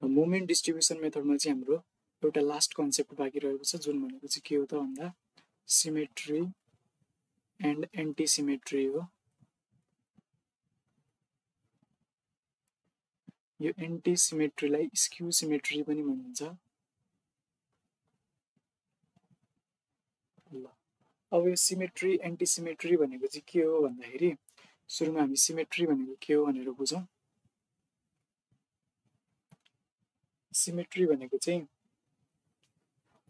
Moment distribution मेथडमा चाहिँ हाम्रो एउटा लास्ट कन्सेप्ट बाँकी रहेको छ, जुन भनेको चाहिँ के हो त भन्दा सिमेट्री एन्ड एन्टी सिमेट्री हो। यो एन्टी सिमेट्रीलाई स्क्यू सिमेट्री पनि भनिन्छ। ल अब यो सिमेट्री एन्टी सिमेट्री भनेको चाहिँ के हो भन्दाखेरि सुरुमा हामी सिमेट्री भनेको के हो भनेर बुझौँ। सिमेट्री भनेको चाहिँ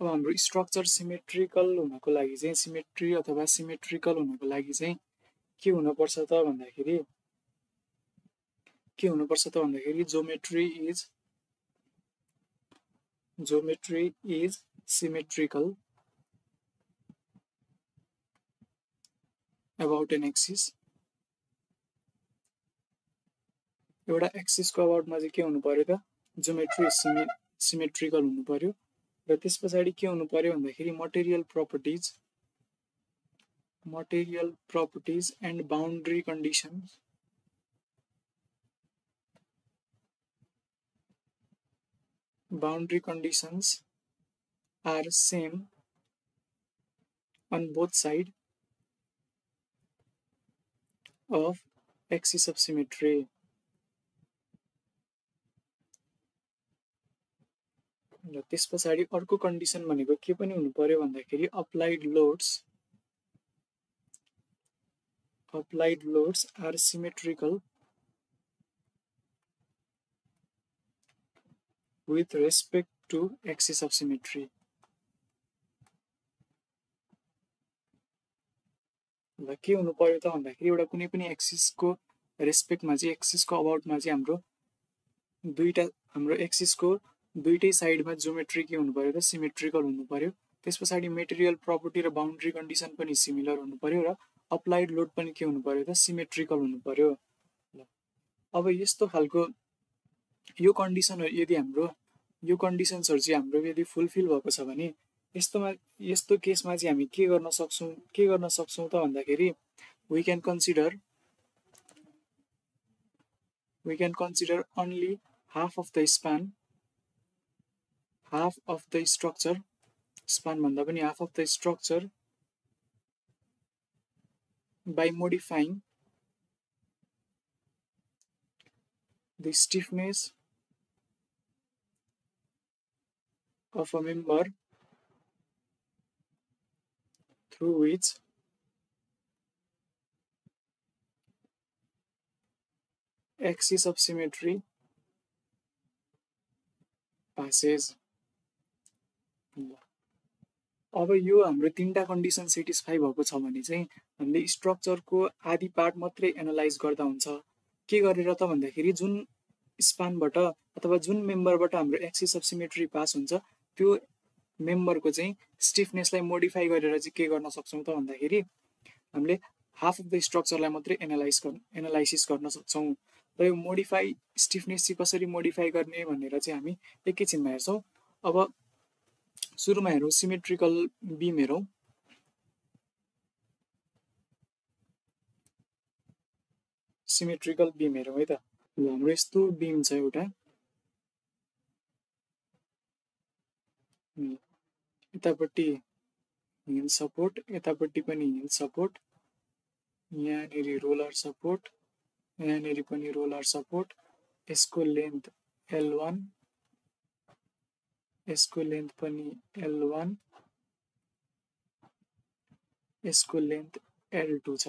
अब हाम्रो स्ट्रक्चर सिमेट्रिकल हुनको लागि चाहिँ सिमेट्री अथवा सिमेट्रिकल हुनको लागि चाहिँ के हुनुपर्छ त भन्दाखेरि geometry is symmetrical about an axis. एउटा एक्सिसको अबाउटमा चाहिँ के हुनु पर्यो त ज्योमेट्री सिमेट्रिकल हुनु पर्यो। र त्यस पछाडि के हुनु पर्यो भन्दाखेरि material properties and boundary conditions are same on both sides of axis of symmetry। र त्यस पछाडि अर्को कन्डिसन भनेको के पनि हुनु पर्यो भन्दाखेरि applied loads are symmetrical with respect to axis of symmetry। ल के हुनु पर्यो त भन्दाखेरि एउटा कुनै पनि एक्सिसको रेस्पेक्टमा चाहिँ एक्सिसको अबाउटमा चाहिँ हाम्रो एक्सिसको दुईटै साइडमा ज्योमेट्री के हुनु पर्यो त सिमेट्रिकल हुनु पर्यो। त्यस पछाडि मेटेरियल प्रपर्टी र बाउन्ड्री कन्डिसन पनि सिमिलर हुनु पर्यो र अप्लाइड लोड पनि के हुनु पर्यो त सिमेट्रिकल हुनु पर्यो। अब यस्तो खालको यो कन्डिसनहरु चाहिँ हाम्रो यदि फुलफिल भएको छ भने यस्तो केसमा चाहिँ हामी के गर्न सक्छौं त भन्दाखेरि we can consider only half of the structure by modifying the stiffness of a member through which axis of symmetry passes। अब यो हाम्रो तीनटा कन्डिसन सेटिस्फाई भएको छ भने चाहिँ हामीले स्ट्रक्चरको आधी पार्ट मात्रै एनालाइज गर्दा हुन्छ। के गरेर त भन्दाखेरि जुन स्पानबाट अथवा जुन मेम्बरबाट हाम्रो एक्सिस अफ सिमेट्री पास हुन्छ त्यो मेम्बरको चाहिँ स्टिफनेसलाई मोडिफाई गरेर चाहिँ के गर्न सक्छौं त भन्दाखेरि हामीले हाफ अफ द स्ट्रक्चरलाई मात्रै एनालाइसिस गर्न सक्छौं। र यो मोडिफाई स्टिफनेस चाहिँ कसरी मोडिफाई गर्ने भनेर चाहिँ हामी एकैछिनमा हेर्छौं। अब सुरुमा हेरौं सिमेट्रिकल बीम हेरौं। है त। हाम्रो यस्तो बीम छ एउटा, यतापट्टि हिल सपोर्ट, यतापट्टि पनि हिल सपोर्ट, यहाँनेरि रोलर सपोर्ट, यहाँनेरि पनि रोलर सपोर्ट। यसको लेन्थ L1, यसको लेन्थ पनि L1, यसको लेन्थ L2 छ।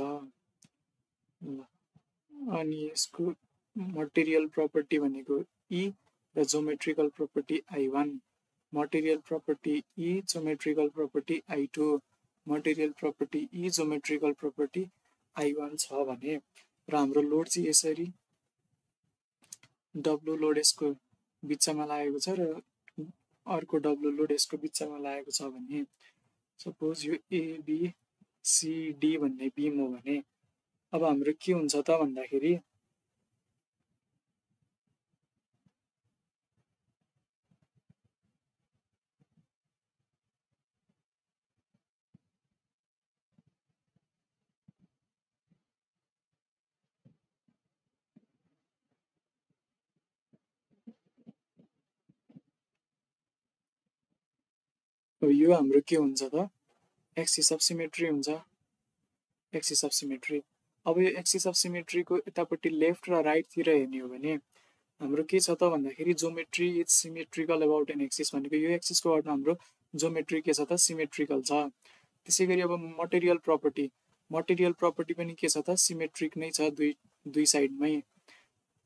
अनि यसको मटेरियल प्रपर्टी भनेको E र geometrical property I1। Material property E, geometrical property I2, material property E, geometrical property I1 छ भने र हाम्रो लोड चाहिँ यसरी W लोड यसको बिचमा लागेको छ र अर्को W लोड यसको बिचमा लागेको छ भने सपोज यो ABCD भन्ने बीम हो भने अब हाम्रो के हुन्छ त भन्दाखेरि अब यो हाम्रो के हुन्छ त एक्सिस अफ सिमेट्री हुन्छ, एक्सिस अफ सिमेट्री। अब यो एक्सिस अफ सिमेट्रीको यतापट्टि लेफ्ट र राइटतिर हेर्ने हो भने हाम्रो के छ त भन्दाखेरि geometry is symmetrical about an axis भनेको यो एक्सिसको अर्थमा हाम्रो जोमेट्री के छ त सिमेट्रिकल छ। त्यसै गरी अब मटेरियल प्रपर्टी पनि के छ त सिमेट्रिक नै छ दुई साइडमै।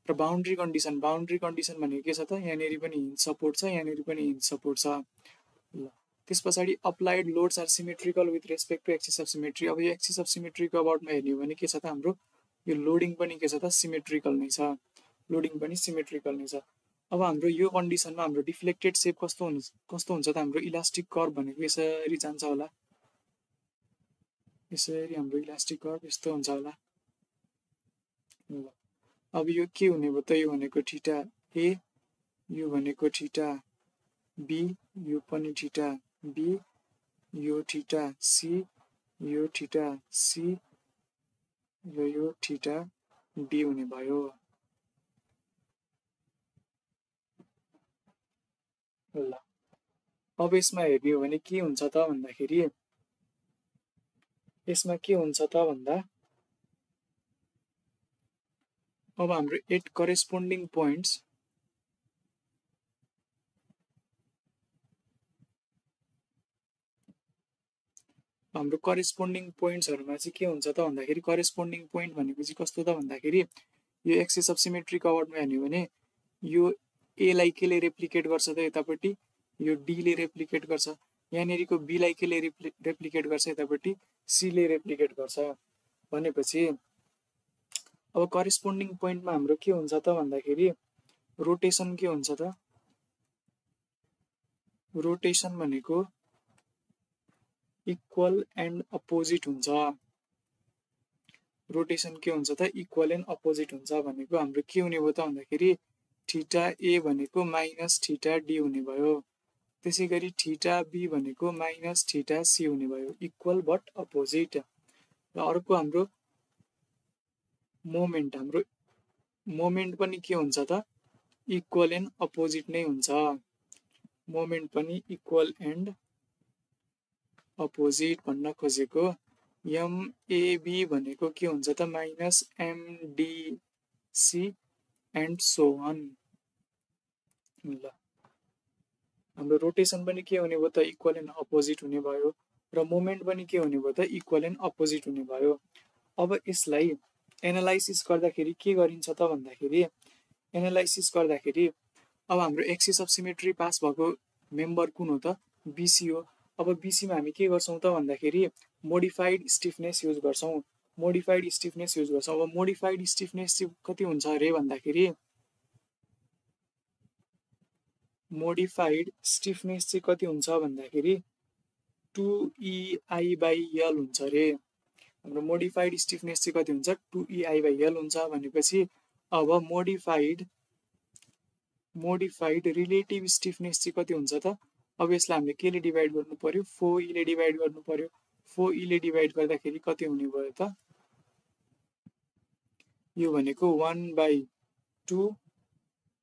र बााउन्ड्री कन्डिसन भनेको के छ त यहाँनिर पनि हिन्ज सपोर्ट छ, यहाँनिर पनि हिन्ज सपोर्ट छ। ल त्यस पछाडि applied loads are symmetrical with respect to axis of symmetry. अब यो एक्सिस अफ सिमेट्रीको अबाउटमा हेर्ने हो भने के छ त हाम्रो यो लोडिङ पनि के छ त सिमेट्रिकल नै छ, लोडिङ पनि सिमेट्रिकल नै छ। अब हाम्रो यो कन्डिसनमा हाम्रो डिफ्लेक्टेड सेप कस्तो हुन्छ त हाम्रो इलास्टिक कर्भ भनेको यसरी जान्छ होला, यसरी हाम्रो इलास्टिक कर्भ यस्तो हुन्छ होला। अब यो के हुने भयो त यो भनेको थीटा ए, यो भनेको थीटा बी, यो पनि थीटा बी, यो थीटा सी, यो थीटा सी, यो थीटा डी हुने भयो। ल अब यसमा हेर्ने हो भने के हुन्छ त भन्दाखेरि यसमा के हुन्छ त भन्दा अब हाम्रो एट करेस्पोन्डिङ पोइन्ट्स हाम्रो करेस्पोन्डिङ पोइन्ट्सहरुमा चाहिँ के हुन्छ त भन्दाखेरि करेस्पोन्डिङ पोइन्ट भनेको चाहिँ कस्तो त भन्दाखेरि यो एक्सिस अफ सिमेट्रीको अबाउटमा हेर्ने हो भने यो ए लाई केले रेप्लिकेट गर्छ त यतापट्टि यो डी ले रेप्लिकेट गर्छ, यहाँनिरको बी लाई केले रेप्लिकेट गर्छ यतापट्टि सी ले रेप्लिकेट गर्छ भनेपछि अब करेस्पोन्डिङ पोइन्टमा हाम्रो के हुन्छ त भन्दाखेरि रोटेसन के हुन्छ त, रोटेसन भनेको इक्वल एन्ड अपोजिट हुन्छ। रोटेसन के हुन्छ त इक्वल एन्ड अपोजिट हुन्छ भनेको हाम्रो के हुने भयो त भन्दाखेरि थीटा ए भनेको माइनस थीटा डी हुने भयो, त्यसै गरी थीटा बी भनेको माइनस थीटा सी हुने भयो, इक्वल बट अपोजिट। र अर्को हाम्रो मोमेन्ट पनि के हुन्छ त इक्वल एन्ड अपोजिट नै हुन्छ, मोमेन्ट पनि इक्वल एन्ड अपोजिट भन्न खोजेको एमएबी भनेको के हुन्छ त माइनस एमडिसी एन्ड सो अन। ल हाम्रो रोटेसन पनि के हुने भयो त इक्वल एन्ड अपोजिट हुने भयो र मोमेन्ट पनि के हुने भयो त इक्वल एन्ड अपोजिट हुने भयो। अब यसलाई एनालाइसिस गर्दाखेरि के गरिन्छ त भन्दाखेरि एनालाइसिस गर्दाखेरि अब हाम्रो एक्सिस अफ सिमेट्री पास भएको मेम्बर कुन हो त बिसी हो। अब बिसीमा हामी के गर्छौँ त भन्दाखेरि मोडिफाइड स्टिफनेस युज गर्छौँ, मोडिफाइड स्टिफनेस युज गर्छौँ। अब मोडिफाइड स्टिफनेस चाहिँ कति हुन्छ अरे भन्दाखेरि मोडिफाइड स्टिफनेस चाहिँ कति हुन्छ भन्दाखेरि 2EI/L हुन्छ अरे। हाम्रो मोडिफाइड स्टिफनेस चाहिँ कति हुन्छ 2EI/L हुन्छ भनेपछि अब मोडिफाइड रिलेटिभ स्टिफनेस चाहिँ कति हुन्छ त अब यसलाई हामीले केले डिभाइड गर्नु पर्यो 4E ले डिभाइड गर्नु पर्यो, 4E ले डिभाइड गर्दाखेरि कति हुने भयो त यो भनेको 1/2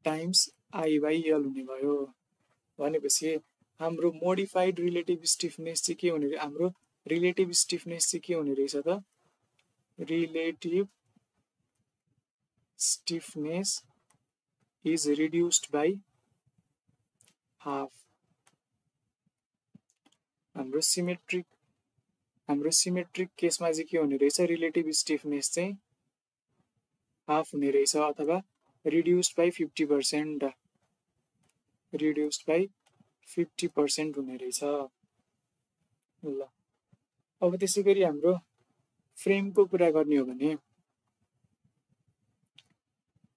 टाइम्स I/L हुने भयो। भनेपछि हाम्रो मोडिफाइड रिलेटिभ स्टिफनेस चाहिँ के हुने हाम्रो रिलेटिभ स्टिफनेस चाहिँ के हुने रहेछ त relative stiffness is reduced by half। हाम्रो सिमेट्रिक केसमा चाहिँ के हुने रहेछ रिलेटिभ स्टिफनेस चाहिँ हाफ हुने रहेछ अथवा रिड्युस्ड बाई 50%, रिड्युस्ड बाई 50% हुने रहेछ। ल अब त्यसै गरी हाम्रो फ्रेमको कुरा गर्ने हो भने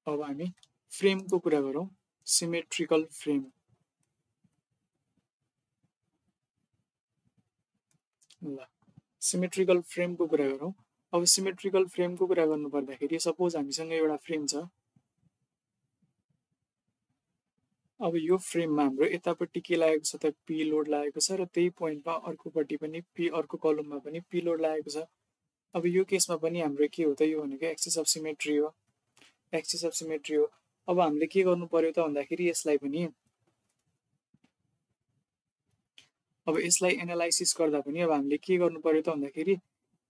अब हामी फ्रेमको कुरा गरौँ, सिमेट्रिकल फ्रेम। ल सिमेट्रिकल फ्रेमको कुरा गरौँ। अब सिमेट्रिकल फ्रेमको कुरा गर्नु पर्दाखेरि सपोज हामीसँग एउटा फ्रेम छ। अब यो फ्रेममा हाम्रो यतापट्टि के लागेको छ त पी लोड लागेको छ र त्यही पोइन्टमा अर्कोपट्टि पनि अर्को कलममा पनि पी लोड लागेको छ। अब यो केसमा पनि हाम्रो के हो त यो भनेको एक्सिस अफ सिमेट्री हो, एक्सिस अफ सिमेट्री हो। अब हामीले के गर्नु पर्यो त भन्दाखेरि यसलाई पनि अब यसलाई एनालाइसिस गर्दा पनि अब हामीले के गर्नु पर्यो त भन्दाखेरि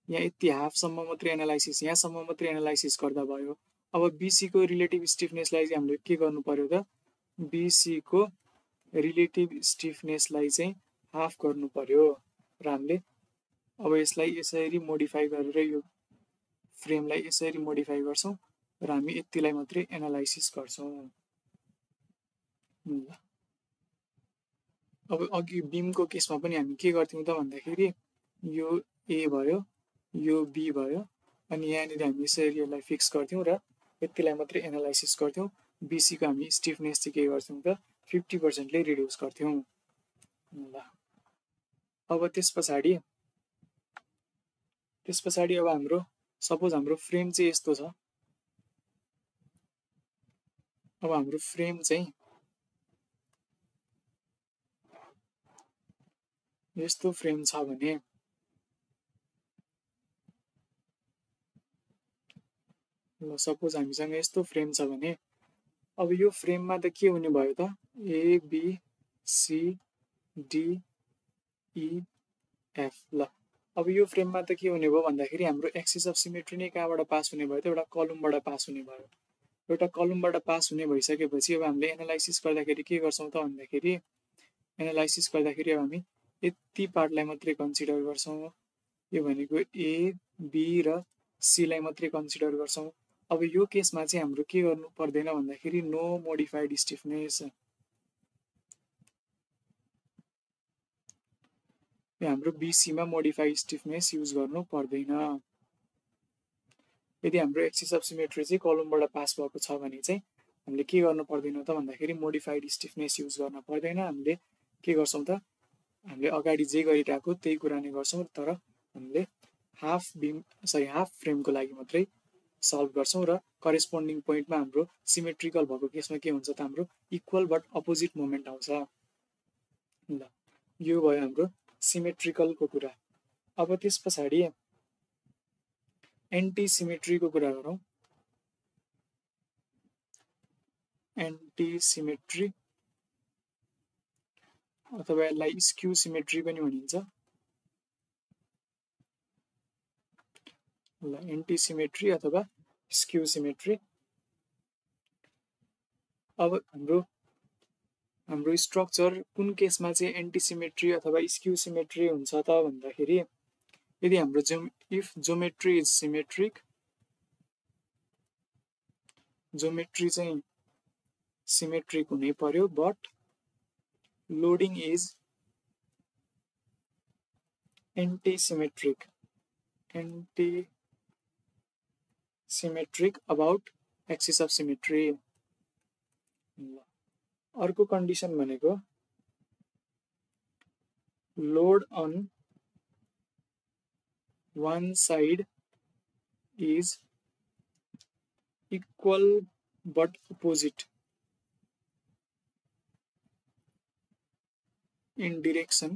यहाँ यति हाफसम्म मात्रै एनालाइसिस, यहाँसम्म मात्रै एनालाइसिस गर्दा भयो। अब बीसीको रिलेटिभ स्टिफनेसलाई चाहिँ हामीले के गर्नु पर्यो त, बीसीको रिलेटिभ स्टिफनेसलाई चाहिँ हाफ गर्नु पर्यो र हामीले अब यसलाई यसरी मोडिफाई गरेर यो फ्रेमलाई यसरी मोडिफाई गर्छौँ र हामी यतिलाई मात्रै एनालाइसिस गर्छौँ। ल अब अघि बीमको केसमा पनि हामी के गर्थ्यौँ त भन्दाखेरि यो ए भयो, यो बी भयो, अनि यहाँनिर हामी यसरी यसलाई फिक्स गर्थ्यौँ र यतिलाई मात्रै एनालाइसिस गर्थ्यौँ। बीसीको हामी स्टिफनेस चाहिँ के गर्थ्यौँ त 50%ले रिड्युस गर्थ्यौँ। ल अब त्यस पछाडि अब हाम्रो सपोज हाम्रो फ्रेम चाहिँ यस्तो छ। अब हाम्रो फ्रेम चाहिँ यस्तो फ्रेम छ भने ल सपोज हामीसँग यस्तो फ्रेम छ भने अब यो फ्रेममा त के हुने भयो त, A B C D E F. ल अब यो फ्रेममा त के हुने भयो भन्दाखेरि हाम्रो एक्सिस अफ सिमेट्री नै कहाँबाट पास हुने भयो त, एउटा कलमबाट पास हुने भयो। एउटा कलमबाट पास हुने भइसकेपछि अब हामीले एनालाइसिस गर्दाखेरि के गर्छौँ त भन्दाखेरि एनालाइसिस गर्दाखेरि अब हामी यति पार्टलाई मात्रै कन्सिडर गर्छौँ। यो भनेको ए बी र सीलाई मात्रै कन्सिडर गर्छौँ। अब यो केसमा चाहिँ हाम्रो के गर्नु पर्दैन भन्दाखेरि नो मोडिफाइड स्टिफनेस, हाम्रो बीसीमा मोडिफाइड स्टिफनेस युज गर्नु पर्दैन। यदि हाम्रो एक्सिस अफ सिमेट्री चाहिँ कलमबाट पास भएको छ भने चाहिँ हामीले के गर्नु पर्दैन त भन्दाखेरि मोडिफाइड स्टिफनेस युज गर्न पर्दैन। हामीले के गर्छौँ त, हामीले अगाडि जे गरिरहेको त्यही कुरा नै गर्छौँ, तर हामीले हाफ फ्रेमको लागि मात्रै सल्भ गर्छौँ र करेस्पोन्डिङ पोइन्टमा हाम्रो सिमेट्रिकल भएको केसमा के हुन्छ त हाम्रो इक्वल बट अपोजिट मोमेन्ट आउँछ। ल यो भयो हाम्रो सिमेट्रिकलको कुरा। अब त्यस पछाडि एन्टी सिमेट्रीको कुरा गरौँ। एन्टी सिमेट्री अथवा यसलाई स्क्यू सिमेट्री पनि भनिन्छ। ल एन्टी सिमेट्री अथवा स्क्यू सिमेट्री। अब हाम्रो स्ट्रक्चर कुन केसमा चाहिँ एन्टी सिमेट्री अथवा स्क्यू सिमेट्री हुन्छ त भन्दाखेरि यदि हाम्रो if geometry is symmetric, geometry चाहिँ सिमेट्रिक हुनै पर्यो, but loading is anti symmetric about axis of symmetry. अर्को कन्डिसन भनेको load on one side is equal but opposite in direction,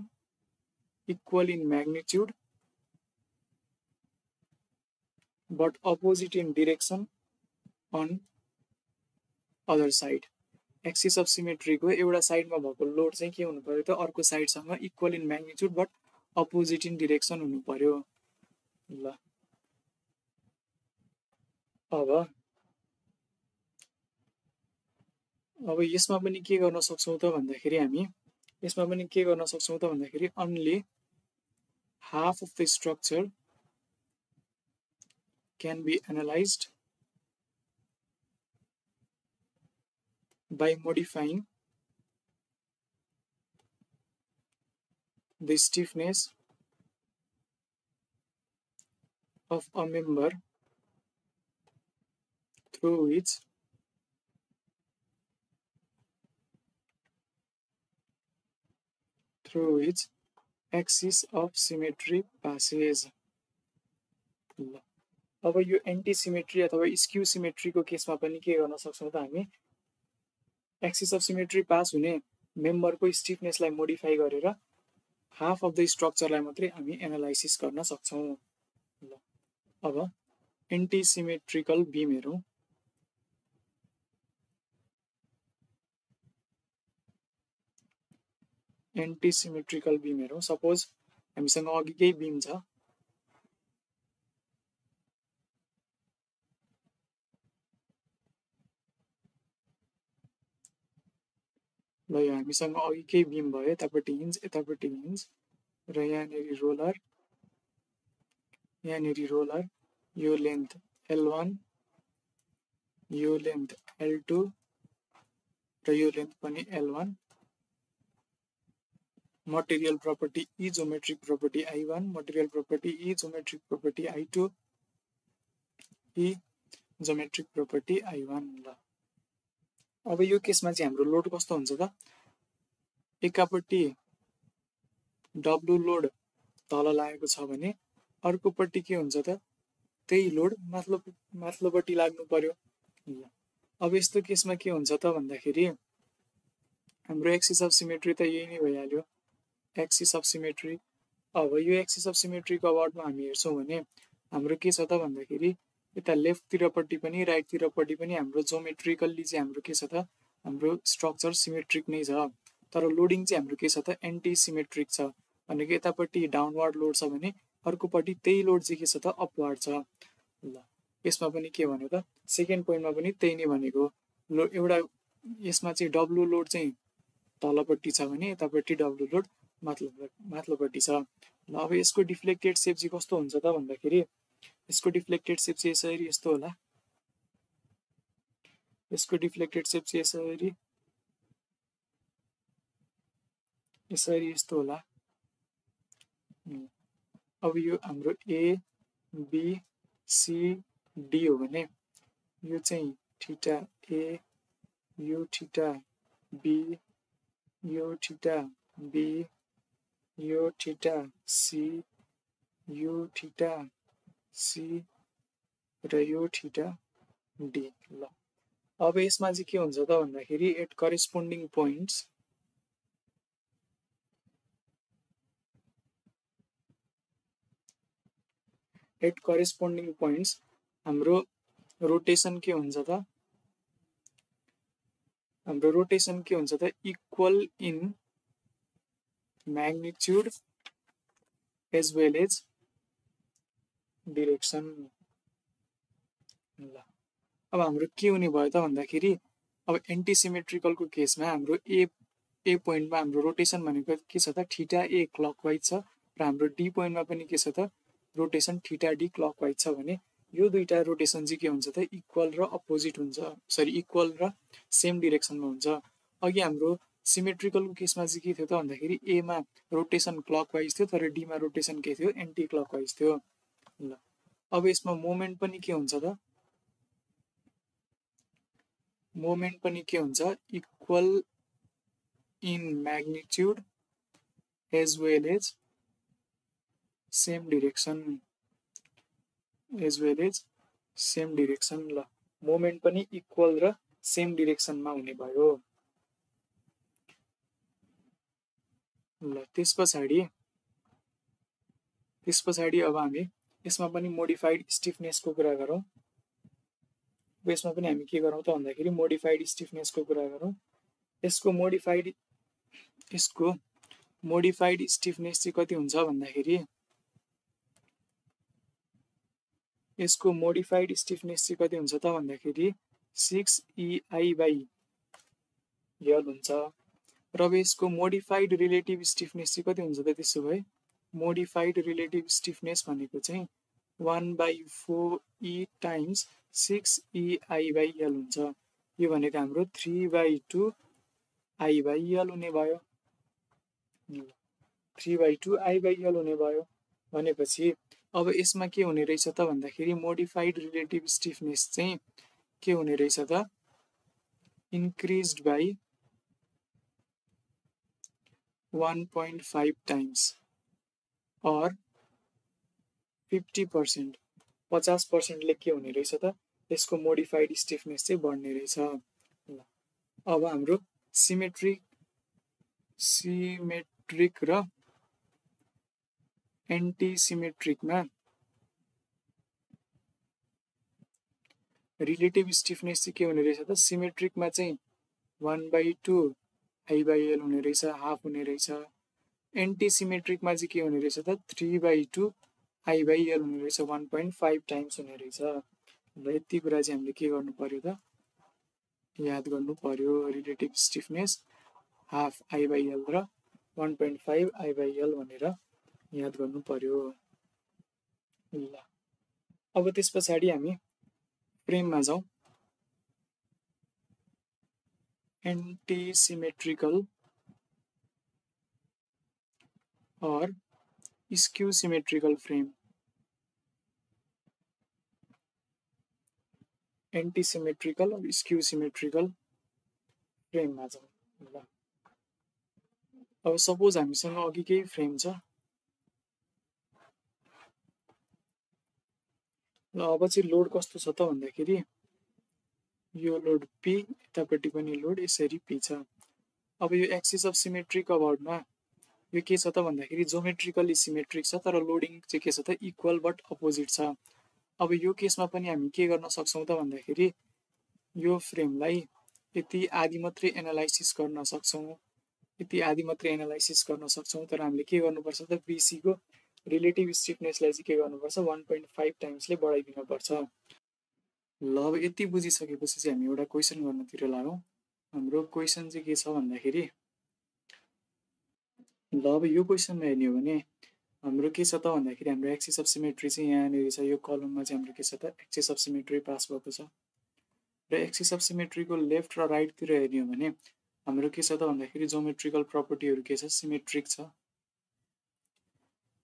equal in magnitude, but opposite in direction on other side. Axis of सिमेट्रीको एउटा साइडमा भएको load चाहिँ के हुनु पर्यो त, अर्को साइडसँग equal in magnitude but opposite in direction हुनु पर्यो। ल अब यसमा पनि के गर्न सक्छौँ त भन्दाखेरि हामी only half of the structure can be analyzed by modifying the stiffness of a member through which axis of symmetry passes. अब यो एन्टी सिमेट्री अथवा स्क्यू सिमेट्रीको केसमा पनि के गर्न सक्छौँ त, हामी एक्सिस अफ सिमेट्री पास हुने मेम्बरको स्टिफनेसलाई मोडिफाई गरेर हाफ अफ द स्ट्रक्चरलाई मात्रै हामी एनालाइसिस गर्न सक्छौँ। अब एन्टी सिमेट्रिकल बीम हेरौँ। एन्टी सिमेट्रिकल बिम हेरौँ। सपोज हामीसँग अघि केही बिम छ, ल यो हामीसँग अघि केही बिम भयो, यतापट्टि हिन्ज यतापट्टि हिन्ज र यहाँनिर रोलर, यो लेन्थ L1, यो लेन्थ L2 र यो लेन्थ पनि L1। Material property isometric property I1, material property isometric property I2, isometric property I1। ल अब यो केसमा चाहिँ हाम्रो लोड कस्तो हुन्छ त, एकापट्टि W लोड तल लागेको छ भने अर्कोपट्टि के हुन्छ त, त्यही लोड माथिल्लोपट्टि लाग्नु पर्यो। अब यस्तो केसमा के हुन्छ त भन्दाखेरि हाम्रो एक्सिस अफ सिमेट्री त यही नै भइहाल्यो, एक्सिस अफ सिमेट्री। अब यो एक्सिस अफ सिमेट्रीको अबाउटमा हामी हेर्छौँ भने हाम्रो के छ त भन्दाखेरि यता लेफ्टतिरपट्टि पनि राइटतिरपट्टि पनि हाम्रो जोमेट्रिकल्ली चाहिँ हाम्रो के छ त, हाम्रो स्ट्रक्चर सिमेट्रिक नै छ, तर लोडिङ चाहिँ हाम्रो के छ त एन्टी सिमेट्रिक छ। भनेको यतापट्टि डाउनवार्ड लोड छ भने अर्कोपट्टि त्यही लोड चाहिँ के छ त अपवार्ड छ। ल यसमा पनि के भन्यो त, सेकेन्ड पोइन्टमा पनि त्यही नै भनेको, एउटा यसमा चाहिँ डब्लु लोड चाहिँ तलपट्टि छ भने यतापट्टि डब्लु लोड माथिल्लोपट्टि छ। ल अब यसको डिफ्लेक्टेड सेप चाहिँ कस्तो हुन्छ त भन्दाखेरि यसको डिफ्लेक्टेड सेप चाहिँ यसरी यस्तो होला, यसको डिफ्लेक्टेड सेप चाहिँ यसरी यस्तो होला। अब यो हाम्रो ए बी सी डी हो भने यो चाहिँ थीटा ए, यो थीटा बी, यो थीटा बी, यो थीटा सी, यो थीटा सी र यो थीटा डी। ल अब यसमा चाहिँ के हुन्छ त भन्दाखेरि एट करेस्पोन्डिङ पोइन्ट्स हाम्रो रोटेसन के हुन्छ त, equal in magnitude as well as direction. ल अब हाम्रो के हुने भयो त भन्दाखेरि अब एन्टी सिमेट्रिकलको केसमा हाम्रो ए पोइन्टमा हाम्रो रोटेसन भनेको के छ त थीटा ए क्लकवाइज छ र हाम्रो डी पोइन्टमा पनि के छ त रोटेसन थीटा डी क्लकवाइज छ भने यो दुईटा रोटेसन चाहिँ के हुन्छ त इक्वल र अपोजिट हुन्छ, इक्वल र सेम डिरेक्सनमा हुन्छ। अघि हाम्रो सिमेट्रिकलको केसमा चाहिँ के थियो त भन्दाखेरि एमा रोटेसन क्लकवाइज थियो तर डीमा रोटेसन के थियो एन्टी क्लकवाइज थियो। ल अब यसमा मोमेन्ट पनि के हुन्छ त, equal in magnitude as well as same direction, ल मोमेन्ट पनि इक्वल र सेम डिरेक्सनमा हुने भयो। ल त्यस पछाडि अब हामी यसमा पनि मोडिफाइड स्टिफनेसको कुरा गरौँ। यसमा पनि हामी के गरौँ त भन्दाखेरि मोडिफाइड स्टिफनेसको कुरा गरौँ। यसको मोडिफाइड स्टिफनेस चाहिँ कति हुन्छ भन्दाखेरि यसको मोडिफाइड स्टिफनेस चाहिँ कति हुन्छ त भन्दाखेरि 6EI/L हुन्छ। र अब यसको मोडिफाइड रिलेटिभ स्टिफनेस चाहिँ कति हुन्छ त, त्यसो भए मोडिफाइड रिलेटिभ स्टिफनेस भनेको चाहिँ 1/4E टाइम्स 6EI/L हुन्छ। यो भनेको हाम्रो 3/2I/L हुने भयो, 3/2I/L हुने भयो। भनेपछि अब यसमा के हुने रहेछ त भन्दाखेरि मोडिफाइड रिलेटिभ स्टिफनेस चाहिँ के हुने रहेछ त, इन्क्रिज्ड बाई 1.5 टाइम्स और 50%, 50%ले के हुने रहेछ त यसको मोडिफाइड स्टिफनेस चाहिँ बढ्ने रहेछ। अब हाम्रो सिमेट्रिक र एन्टी सिमेट्रिकमा रिलेटिभ स्टिफनेस चाहिँ के हुने रहेछ त, सिमेट्रिकमा चाहिँ 1/2 I/L हुने रहेछ, हाफ हुने रहेछ। एन्टी सिमेट्रिकमा चाहिँ के हुने रहेछ त 3/2 I/L हुने रहेछ, 1.5 टाइम्स हुने रहेछ। र यति कुरा चाहिँ हामीले के गर्नु पर्यो त याद गर्नु पर्यो। रिलेटिभ स्टिफनेस हाफ I/L र 1.5 I/L भनेर याद गर्नु पर्यो। ल अब त्यस पछाडि हामी फ्रेममा जाउँ। Anti symmetrical or skew symmetrical frame, anti symmetrical और स्क्यू सिमेट्रिकल फ्रेममा जाउँ। ल अब सपोज हामीसँग अघि केही फ्रेम छ। ल अब चाहिँ लोड कस्तो छ त भन्दाखेरि यो लोड P, यतापट्टि पनि लोड यसरी P छ। अब यो एक्सिस अफ सिमेट्रिक अबाउटमा यो के छ त भन्दाखेरि जोमेट्रिकली सिमेट्रिक छ, तर लोडिङ चाहिँ के छ त इक्वल बट अपोजिट छ। अब यो केसमा पनि हामी के गर्न सक्छौँ त भन्दाखेरि यो फ्रेमलाई यति आदि मात्रै एनालाइसिस गर्न सक्छौँ, यति आदि मात्रै एनालाइसिस गर्न सक्छौँ। तर हामीले के गर्नुपर्छ त BC को रिलेटिभ स्टिफनेसलाई चाहिँ के गर्नुपर्छ 1.5 टाइम्सले बढाइदिनु पर्छ। ल अब यति बुझिसकेपछि चाहिँ हामी एउटा क्वेसन गर्नतिर लागौँ। हाम्रो क्वेसन चाहिँ के छ भन्दाखेरि ल अब यो क्वेसनमा हेर्ने हो भने हाम्रो के छ त भन्दाखेरि हाम्रो एक्सिस अफ सिमेट्री चाहिँ यहाँनिर छ। यो कलममा चाहिँ हाम्रो के छ त एक्सिस अफ सिमेट्री पास भएको छ। र एक्सिस अफ सिमेट्रीको लेफ्ट र राइटतिर हेर्ने हो भने हाम्रो के छ त भन्दाखेरि जोमेट्रिकल प्रपर्टीहरू के छ सिमेट्रिक छ।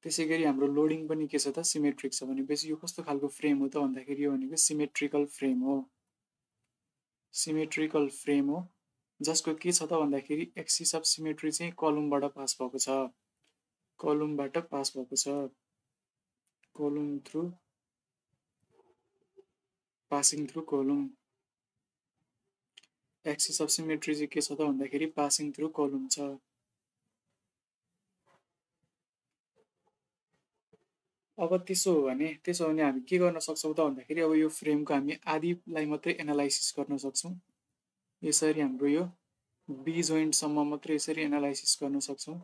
त्यसै गरी हाम्रो लोडिङ पनि के छ त सिमेट्रिक छ। भनेपछि यो कस्तो खालको फ्रेम हो त भन्दाखेरि यो भनेको सिमेट्रिकल फ्रेम हो। सिमेट्रिकल फ्रेम हो जसको के छ त भन्दाखेरि एक्सिस अफ सिमेट्री चाहिँ कलमबाट पास भएको छ। कलमबाट पास भएको छ। कलम थ्रु पासिङ थ्रु कलम। एक्सिस अफ सिमेट्री चाहिँ के छ त भन्दाखेरि पासिङ थ्रु कलम छ। अब त्यसो हो भने हामी के गर्न सक्छौँ त भन्दाखेरि अब यो फ्रेमको हामी आदिलाई मात्रै एनालाइसिस गर्न सक्छौँ। यसरी हाम्रो यो बी जोइन्टसम्म मात्रै यसरी एनालाइसिस गर्न सक्छौँ।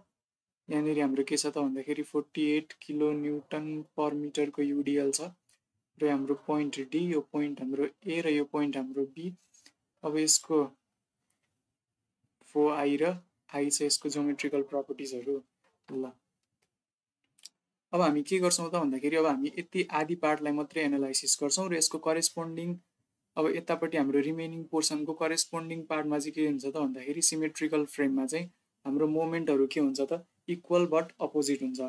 यहाँनिर हाम्रो के छ त भन्दाखेरि 48 किलो न्युटन पर मिटरको युडिएल छ। र हाम्रो पोइन्ट डी, यो पोइन्ट हाम्रो ए र यो पोइन्ट हाम्रो बी। अब यसको फो आई र आई छ यसको जोमेट्रिकल प्रपर्टिजहरू। ल अब हामी के गर्छौँ त भन्दाखेरि अब हामी यति आदि पार्टलाई मात्रै एनालाइसिस गर्छौँ र यसको करेस्पोन्डिङ अब यतापट्टि हाम्रो रिमेनिङ पोर्सनको करेस्पोन्डिङ पार्टमा चाहिँ के हुन्छ त भन्दाखेरि सिमेट्रिकल फ्रेममा चाहिँ हाम्रो मोमेन्टहरू के हुन्छ त इक्वल बट अपोजिट हुन्छ।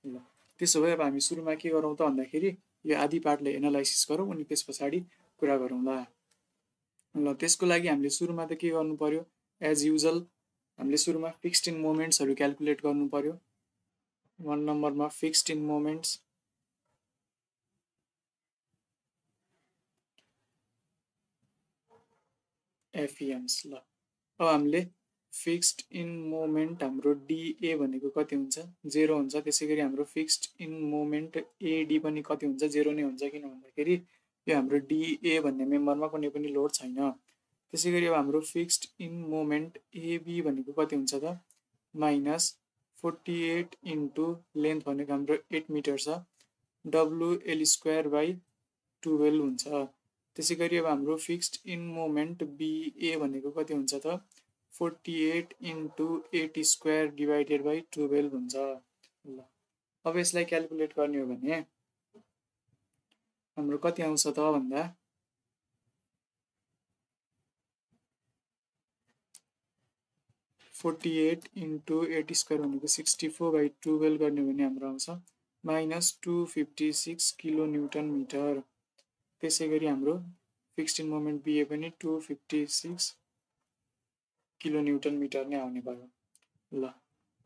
ल त्यसो भए अब हामी सुरुमा के गरौँ त भन्दाखेरि यो आदि पार्टले एनालाइसिस गरौँ अनि त्यस पछाडि कुरा गरौँला। ल त्यसको लागि हामीले सुरुमा त के गर्नु पर्यो एज युजल हामीले सुरुमा फिक्स्ड इन मोमेन्ट्सहरू क्यालकुलेट गर्नु पर्यो। 1 नम्बरमा फिक्स्ड इन मोमेन्ट्स एफइएम्स। ल अब हामीले फिक्स्ड इन मोमेन्ट हाम्रो डिए भनेको कति हुन्छ 0 हुन्छ। त्यसै गरी हाम्रो फिक्स्ड इन मोमेन्ट एडी पनि कति हुन्छ 0 नै हुन्छ। किन भन्दाखेरि यो हाम्रो डिए भन्ने मेम्बरमा कुनै पनि लोड छैन। त्यसै गरी अब हाम्रो फिक्स्ड इन मोमेन्ट एबी भनेको कति हुन्छ त माइनस 48 इन्टु लेन्थ भनेको हाम्रो 8 मिटर छ, WL²/12 हुन्छ। त्यसै गरी अब हाम्रो फिक्स्ड इन मोमेन्ट बिए भनेको कति हुन्छ त 48 इन्टु 8² / 12 हुन्छ। ल अब यसलाई क्यालकुलेट गर्ने हो भने हाम्रो कति आउँछ त भन्दा 48 इन्टु 8² भनेको 64/12 गर्ने हो भने हाम्रो आउँछ माइनस 256 किलो न्युटन मिटर। त्यसै गरी हाम्रो फिक्स्ड इन मोमेन्ट बिए पनि 256 किलो न्युटन मिटर नै आउने भयो। ल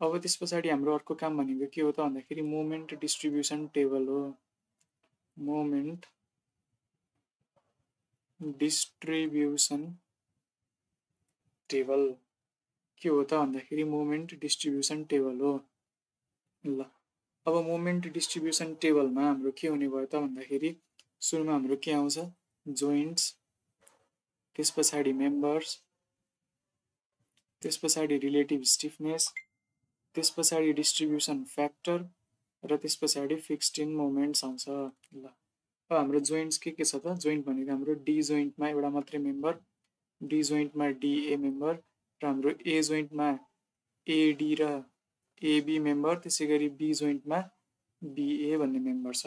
अब त्यस पछाडि हाम्रो अर्को काम भनेको के हो त भन्दाखेरि मोमेन्ट डिस्ट्रिब्युसन टेबल हो। मोमेन्ट डिस्ट्रिब्युसन टेबल के हो त भन्दाखेरि मोमेन्ट डिस्ट्रिब्युसन टेबल हो। ल अब मोमेन्ट डिस्ट्रिब्युसन टेबलमा हाम्रो के हुने भयो त भन्दाखेरि सुरुमा हाम्रो के आउँछ जोइन्ट्स, त्यस पछाडि मेम्बर्स, त्यस पछाडि रिलेटिभ स्टिफनेस, त्यस पछाडि डिस्ट्रिब्युसन फ्याक्टर र त्यस पछाडि फिक्स्ड इन मोमेन्ट्स आउँछ। ल अब हाम्रो जोइन्ट्स के छ त? जोइन्ट भनेको हाम्रो डी जोइन्टमा एउटा मात्रै मेम्बर, डी जोइन्टमा डिए मेम्बर र हाम्रो ए जोइन्टमा एडी र एबी मेम्बर, त्यसै गरी बी जोइन्टमा बिए भन्ने मेम्बर छ।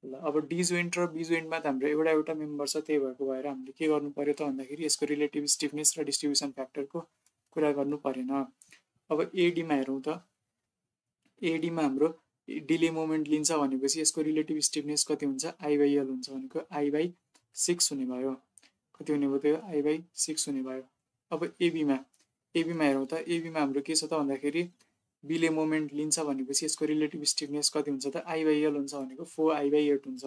ल अब डी जोइन्ट र बी जोइन्टमा त हाम्रो एउटा एउटा मेम्बर छ, त्यही भएको भएर हामीले के गर्नु पर्यो त भन्दाखेरि यसको रिलेटिभ स्टिफनेस र डिस्ट्रिब्युसन फ्याक्टरको कुरा गर्नु परेन। अब एडीमा हेरौँ त, एडीमा हाम्रो डिले मोमेन्ट लिन्छ भनेपछि यसको रिलेटिभ स्टिफनेस कति हुन्छ? आई/एल हुन्छ, भनेको आई/6 हुने भयो। कति हुने भयो त्यो? आई/6 हुने भयो। अब एबीमा हेरौँ त, एबीमा हाम्रो के छ त भन्दाखेरि बीले मोमेन्ट लिन्छ भनेपछि यसको रिलेटिभ स्टिफनेस कति हुन्छ त? आई/एल हुन्छ, भनेको 4I/8 हुन्छ।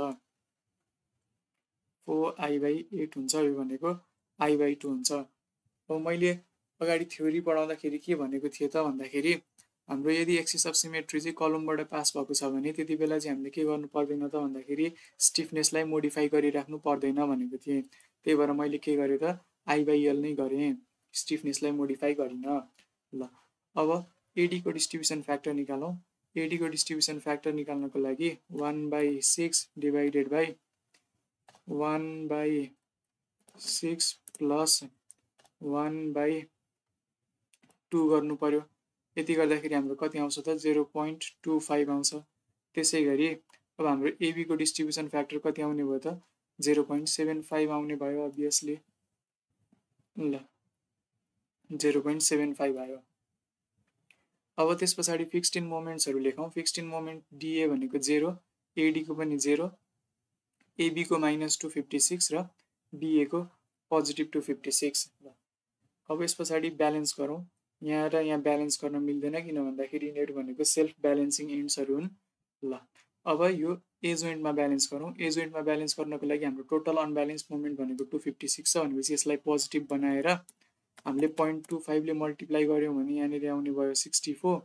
4I/8 हुन्छ, यो भनेको I/2 हुन्छ। अब मैले अगाडि थ्योरी पढाउँदाखेरि के भनेको थिएँ त भन्दाखेरि हाम्रो यदि एक्सिस अफ सिमेट्री चाहिँ कलमबाट पास भएको छ भने त्यति बेला चाहिँ हामीले के गर्नु पर्दैन त भन्दाखेरि स्टिफनेसलाई मोडिफाई गरिराख्नु पर्दैन भनेको थिएँ। त्यही भएर मैले के गरेँ त? आई/एल नै गरेँ, स्टिफनेसलाई मोडिफाई गरिनँ। ल अब एडीको डिस्ट्रिब्युसन फ्याक्टर निकालौँ। एडीको डिस्ट्रिब्युसन फ्याक्टर निकाल्नको लागि 1/6 डिभाइडेड बाई 1/6 प्लस 1/2 गर्नु पर्यो। यति गर्दाखेरि हाम्रो कति आउँछ त? 0.25 आउँछ। त्यसै गरी अब हाम्रो एबीको डिस्ट्रिब्युसन फ्याक्टर कति आउने भयो त? 0.75 आउने भयो अभियसली। ल 0.75 आयो। अब त्यस पछाडि फिक्स्ड इन मोमेन्ट्सहरू लेखौँ। फिक्स्ड इन मोमेन्ट डिए भनेको 0, एडीको पनि 0, एबीको -256 र बिएको +256। अब यस पछाडि ब्यालेन्स गरौँ। यहाँ र यहाँ ब्यालेन्स गर्न मिल्दैन, किन भन्दाखेरि यिनीहरू भनेको सेल्फ ब्यालेन्सिङ इन्ट्सहरू हुन्। ल अब यो ए जोइन्टमा ब्यालेन्स गरौँ। ए जोइन्टमा ब्यालेन्स गर्नको लागि हाम्रो टोटल अनब्यालेन्स मोमेन्ट भनेको 256 छ भनेपछि यसलाई पोजिटिभ बनाएर हामीले 0.25 ले मल्टिप्लाई गऱ्यौँ भने यहाँनिर आउने भयो 64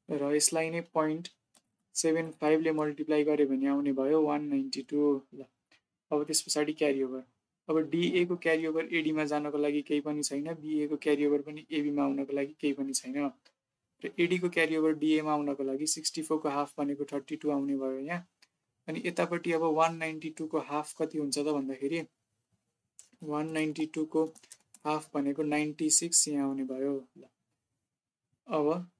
र यसलाई नै 0.75 ले मल्टिप्लाई गऱ्यो भने आउने भयो 192। ल अब त्यस पछाडि क्यारिओभर। अब डिएको क्यारिओभर एडीमा जानको लागि केही पनि छैन, बिएको क्यारिओभर पनि एबीमा आउनको लागि केही पनि छैन र एडीको क्यारिओभर डिएमा आउनको लागि 64 को हाफ भनेको 32 आउने भयो यहाँ। अनि यतापट्टि अब 192 को हाफ कति हुन्छ त भन्दाखेरि 192 को हाफ भनेको 96 यहाँ आउने भयो। अब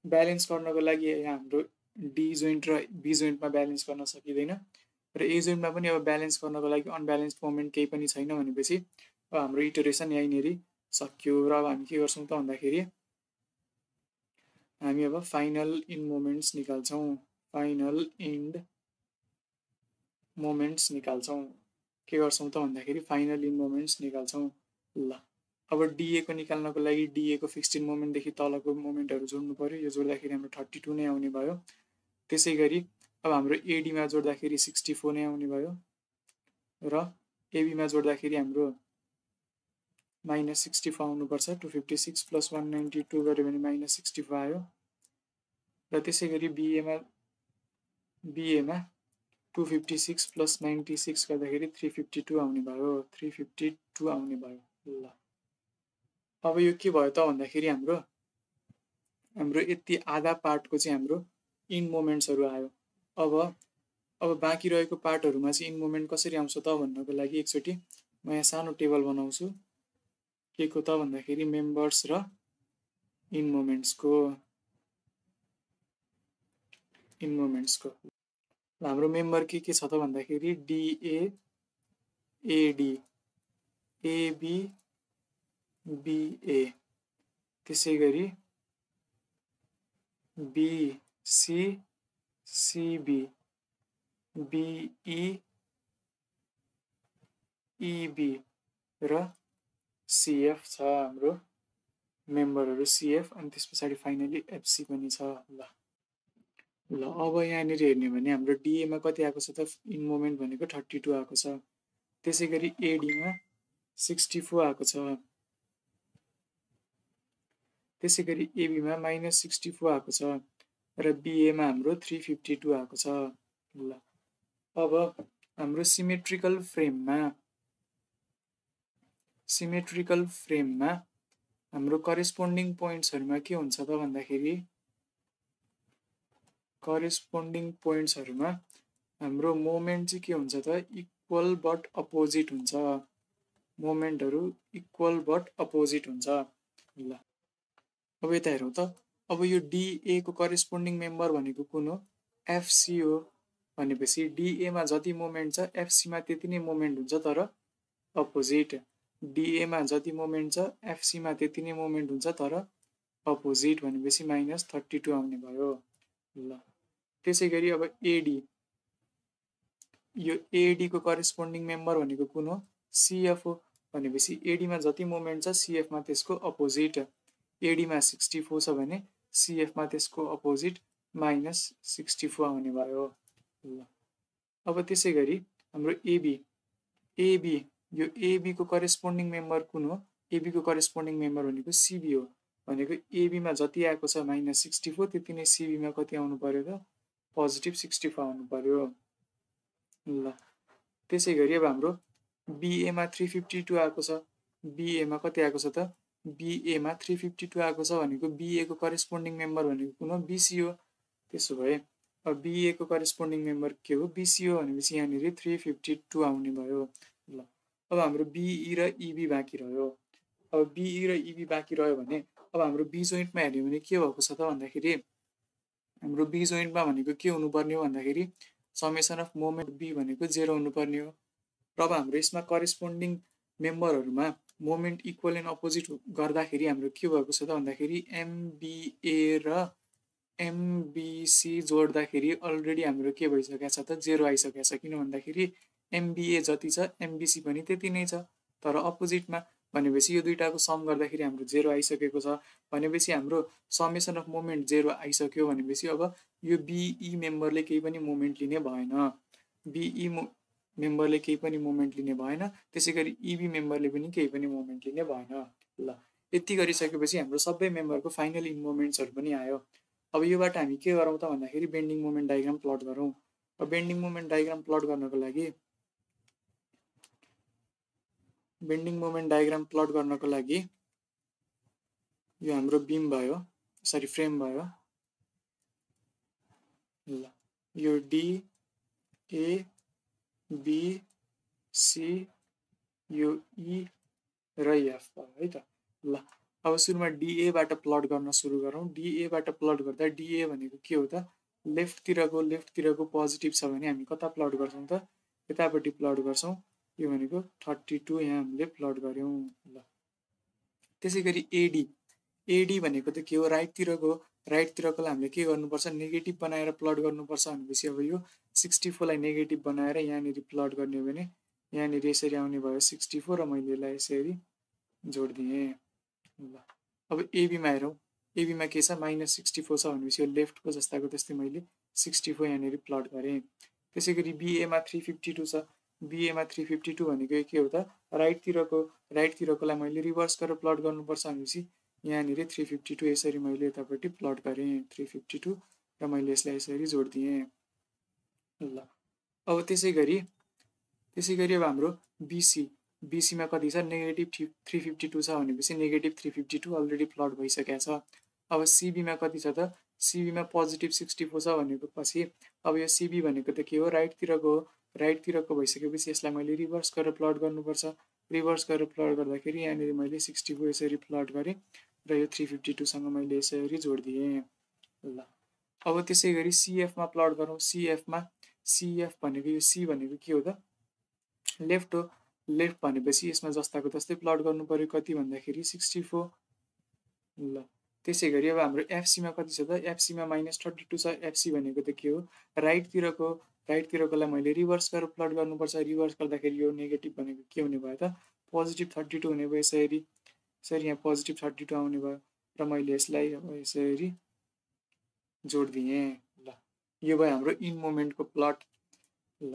ब्यालेन्स गर्नको लागि यहाँ हाम्रो डी जोइन्ट र बी जोइन्टमा ब्यालेन्स गर्न सकिँदैन र ए जोइन्टमा पनि अब ब्यालेन्स गर्नको लागि अनब्यालेन्स्ड मोमेन्ट केही पनि छैन भनेपछि अब हाम्रो इटरेसन यहीँनिर सक्यो। र अब हामी के गर्छौँ त भन्दाखेरि हामी अब फाइनल इन मोमेन्ट्स निकाल्छौँ। फाइनल इन्ड मोमेन्ट्स निकाल्छौँ। के गर्छौँ त भन्दाखेरि फाइनल इन मोमेन्ट्स निकाल्छौँ। ल अब डिएको निकाल्नको लागि डिएको फिक्स्ड इन मोमेन्टदेखि तलको मोमेन्टहरू जोड्नु पर्यो। यो जोड्दाखेरि हाम्रो 32 नै आउने भयो। त्यसै गरी अब हाम्रो एडीमा जोड्दाखेरि 64 नै आउने भयो र एबीमा जोड्दाखेरि हाम्रो -64 आउनुपर्छ। 256 प्लस 192 गऱ्यो भने -64 आयो र त्यसै गरी बिएमा 256 प्लस 96 गर्दाखेरि 352 आउने भयो। 352 आउने भयो। ल अब यो के भयो त भन्दाखेरि हाम्रो यति आधा पार्टको चाहिँ हाम्रो इन मोमेन्ट्सहरू आयो। अब बाँकी रहेको पार्टहरूमा चाहिँ इन मोमेन्ट कसरी आउँछ त भन्नको लागि एकचोटि म यहाँ सानो टेबल बनाउँछु। के को त भन्दाखेरि मेम्बर्स र इन मोमेन्ट्सको। हाम्रो मेम्बर के छ त भन्दाखेरि डिए, एडी, एबी, बिए, त्यसै गरी बिसी, सिबी, बिई, इबी र सिएफ छ हाम्रो मेम्बरहरू, सिएफ। अनि त्यस पछाडि फाइनली एफसी पनि छ। ल अब यहाँनिर हेर्ने भने हाम्रो डिएमा कति आएको छ त इन मोमेन्ट भनेको 32 आएको छ। त्यसै गरी एडीमा 64 आएको छ। त्यसै गरी एबीमा -64 आएको छ र बिएमा हाम्रो 352 आएको छ। ल अब हाम्रो सिमेट्रिकल फ्रेममा सिमेट्रिकल फ्रेममा हाम्रो करेस्पोन्डिङ पोइन्ट्सहरुमा के हुन्छ त भन्दाखेरि करेस्पोन्डिङ पोइन्ट्सहरुमा हाम्रो मोमेन्ट चाहिँ के हुन्छ त इक्वल बट अपोजिट हुन्छ मोमेन्टहरु इक्वल बट अपोजिट हुन्छ ल अब यता हेरौँ त अब यो DA को करेस्पोन्डिङ मेम्बर भनेको कुन हो FC हो भनेपछि DA मा जति मोमेन्ट छ FC मा त्यति नै मोमेन्ट हुन्छ तर अपोजिट DA मा जति मोमेन्ट छ FC मा त्यति नै मोमेन्ट हुन्छ तर अपोजिट भनेपछि -32 आउने भयो ल त्यसैगरी अब AD यो AD को करेस्पोन्डिङ मेम्बर भनेको कुन हो CF हो भनेपछि AD मा जति मोमेन्ट छ CF मा त्यसको अपोजिट AD मा 64 छ भने CF मा त्यसको अपोजिट -64 आउने भयो ल अब त्यसैगरी हाम्रो AB यो AB को करेस्पोन्डिङ मेम्बर कुन हो AB को करेस्पोन्डिङ मेम्बर भनेको CB हो भनेको AB मा जति आएको छ -64 त्यति नै CB मा कति आउनु पर्यो त पोजिटिभ 64 आउनु पर्यो ल त्यसैगरी अब हाम्रो BA मा 352 आएको छ BA मा कति आएको छ त BA मा 352 आएको छ भनेको BA को करेस्पोन्डिङ मेम्बर भनेको कुन हो BC हो त्यसो भए अब BA को करेस्पोन्डिङ मेम्बर के हो BC हो भनेपछि यहाँनिर 352 आउने भयो ल अब हाम्रो BE र EB बाँकी रह्यो अब BE र EB बाँकी रह्यो भने अब हाम्रो B जोइन्टमा हेर्यो भने के भएको छ त भन्दाखेरि हाम्रो B जोइन्टमा भनेको के हुनुपर्ने हो भन्दाखेरि समेसन अफ मोमेन्ट B भनेको 0 हुनुपर्ने हो र अब हाम्रो यसमा करेस्पोन्डिङ मेम्बरहरुमा मोमेन्ट इक्वल एन्ड अपोजिट गर्दाखेरि हाम्रो के भएको छ त भन्दाखेरि MBA र MBC जोड्दाखेरि अलरेडी हाम्रो के भइसकेको छ त 0 आइसकेको छ किन भन्दाखेरि MBA जति छ MBC पनि त्यति नै छ तर अपोजिटमा भनेपछि यो दुईटाको सम गर्दाखेरि हाम्रो 0 आइसकेको छ भनेपछि हाम्रो समेसन अफ मोमेन्ट 0 आइसक्यो भनेपछि अब यो BE मेम्बरले केही पनि मोमेन्ट लिने भएन BE मेम्बरले केही पनि मोमेन्ट लिने भएन त्यसैगरी EB मेम्बरले पनि केही पनि मोमेन्ट लिने भएन ल यति गरिसकेपछि हाम्रो सबै मेम्बरको फाइनल इन मोमेन्ट्सहरु पनि आयो अब योबाट हामी के गरौँ त भन्दाखेरि बेन्डिङ मोमेन्ट डायग्राम प्लट गरौँ अब बेन्डिङ मोमेन्ट डायग्राम प्लट गर्नको लागि यो हाम्रो बीम भयो सरी फ्रेम भयो ल यो D A B C यो E र F भयो है त ल अब सुरुमा DA बाट प्लट गर्न सुरु गरौँ DA बाट प्लट गर्दा DA भनेको के हो त लेफ्टतिरको पोजिटिभ छ भने हामी कता प्लट गर्छौं त यतापट्टि प्लट गर्छौं यो भनेको 32 यहाँ हामीले प्लट गर्यौं ल त्यसैगरी AD भनेको त के हो राइटतिरकोलाई हामीले के गर्नुपर्छ नेगेटिभ बनाएर प्लट गर्नुपर्छ भनेपछि अब यो 64 लाई नेगेटिभ बनाएर यहाँनिर प्लट गर्ने हो भने यहाँनिर यसरी आउने भयो 64 र मैले यसलाई यसरी जोड्दिए ल अब AB मा हेरौँ AB मा के छ -64 छ भनेपछि यो लेफ्टको जस्ताको त्यस्तै मैले 64 यहाँनिर प्लट गरे त्यसैगरी BA मा 352 छ BA मा 352 भनेको के हो त राइटतिरकोलाई मैले रिभर्स गरेर प्लट गर्नुपर्छ भनेपछि यहाँनिर 352 यसरी मैले यतापट्टि प्लट गरे 352 र मैले यसलाई यसरी जोड्दिए ल अब त्यसैगरी अब हाम्रो BC मा कति छ नेगेटिभ 352 छ भनेपछि नेगेटिभ 352 अलरेडी प्लट भइसकेको छ अब CB मा कति छ त CB मा पोजिटिभ 64 छ भनेको पछि अब यो CB भनेको त के हो राइटतिरको भइसकेपछि यसलाई मैले रिभर्स गरेर प्लट गर्नुपर्छ रिभर्स गरेर प्लट गर्दाखेरि यहाँनिर मैले 64 यसरी प्लट गरे र यो 352 सँग मैले यसरी जोड्दिए ल अब त्यसैगरी CF मा प्लट गरौँ CF भनेको यो C भनेको के हो त लेफ्ट हो लेफ्ट भनेपछि यसमा जस्ताको त्यस्तै प्लट गर्नु पर्यो कति भन्दाखेरि 64 ल त्यसैगरी अब हाम्रो FC मा कति छ त FC मा -32 छ FC भनेको त के हो राइटतिरकोलाई मैले रिभर्स गरेर प्लट गर्नुपर्छ रिभर्स गर्दाखेरि यो नेगेटिभ भनेको के हुने भयो त पोजिटिभ 32 हुने भयो यसरी यहाँ पोजिटिभ 32 आउने भयो र मैले यसलाई अब यसरी जोड्दिए ल यो भयो हाम्रो इन मोमेन्टको प्लट ल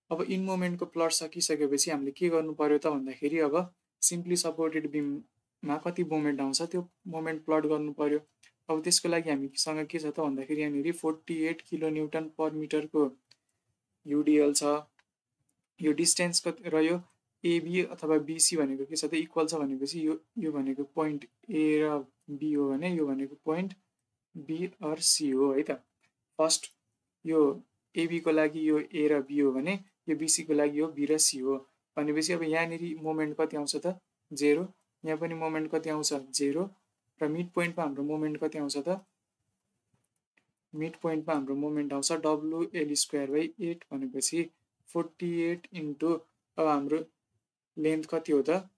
अब इन मोमेन्टको प्लट सकिसकेपछि हामीले के गर्नु पर्यो त भन्दाखेरि अब सिम्पली सपोर्टेड बीममा कति मोमेन्ट आउँछ त्यो मोमेन्ट प्लट गर्नु पर्यो अब त्यसको लागि हामीसँग के छ त भन्दाखेरि यहाँनिर 48 किलो न्युटन पर मिटरको UDL छ यो डिस्टेन्स कति रह्यो एबी अथवा बिसी भनेको के छ त इक्वल छ भनेपछि यो भनेको पोइन्ट ए र बी हो भने यो भनेको पोइन्ट बी अर सी हो है त। फर्स्ट यो एबी को लागि यो ए र बी हो भने यो बिसी को लागि यो बी र सी हो भनेपछि अब यहाँनिर मोमेन्ट कति आउँछ त 0, यहाँ पनि मोमेन्ट कति आउँछ 0 र मिड पोइन्टमा हाम्रो मोमेन्ट कति आउँछ त मिड पोइन्टमा हाम्रो मोमेन्ट आउँछ WL²/8 भनेपछि 48 इन्टु अब हाम्रो लेन्थ कति हो त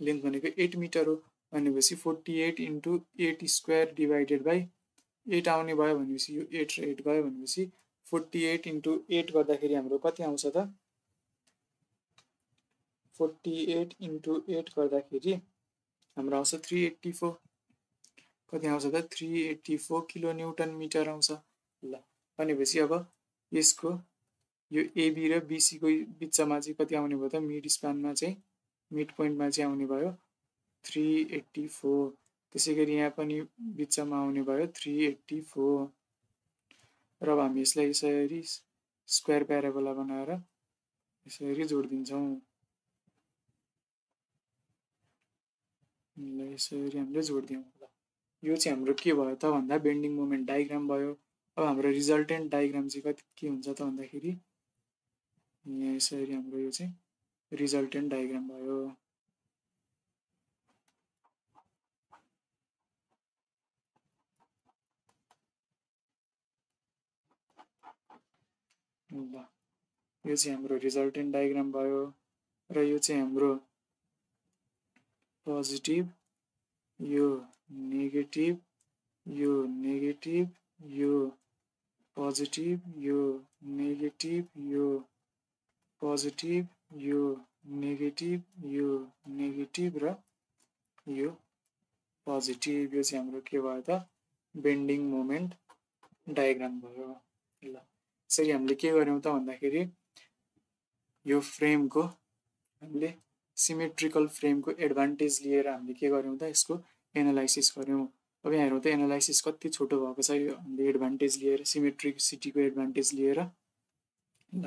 लेन्थ भनेको 8 मिटर हो भनेपछि 48 इन्टु 8² डिभाइडेड बाई 8 आउने भयो भनेपछि यो 8 र 8 गयो भनेपछि 48 इन्टु 8 गर्दाखेरि हाम्रो कति आउँछ त 48 इन्टु 8 गर्दाखेरि हाम्रो आउँछ 384 कति आउँछ त 384 किलो न्युटन मिटर आउँछ। ल भनेपछि अब यसको यो एबी र बिसी को बिचमा चाहिँ कति आउने भयो त मिड स्प्यानमा चाहिँ मिड पोइन्टमा चाहिँ आउने भयो 384। त्यसै गरी यहाँ पनि बिचमा आउने भयो 384 र अब हामी यसलाई यसरी स्क्वायर प्याराबोला बनाएर यसरी जोडिदिन्छौँ। ल यसरी हामीले जोडिदियौँ। ल यो चाहिँ हाम्रो के भयो त भन्दा बेन्डिङ मोमेन्ट डायग्राम भयो। अब हाम्रो रिजल्टेन्ट डायग्राम चाहिँ कति के हुन्छ त भन्दाखेरि यहाँ यसरी हाम्रो यो चाहिँ रिजल्टेन्ट डायग्राम भयो। ल यो चाहिँ हाम्रो रिजल्टेन्ट डायग्राम भयो र यो चाहिँ हाम्रो पोजिटिभ यो नेगेटिभ यो नेगेटिभ यो पोजिटिभ यो नेगेटिभ यो पोजिटिभ यो नेगेटिभ यो नेगेटिभ र यो पोजिटिभ। यो चाहिँ हाम्रो के भयो त बेन्डिङ मोमेन्ट डायग्राम भयो। ल यसरी हामीले के गर्यौं त भन्दाखेरि यो फ्रेमको हामीले सिमेट्रिकल फ्रेमको एडभान्टेज लिएर हामीले के गर्यौं त यसको एनालाइसिस गर्यौं। अब यहाँ हेरौँ त एनालाइसिस कति छोटो भएको छ यो हामीले एडभान्टेज लिएर सिमेट्रिसिटीको एडभान्टेज लिएर। ल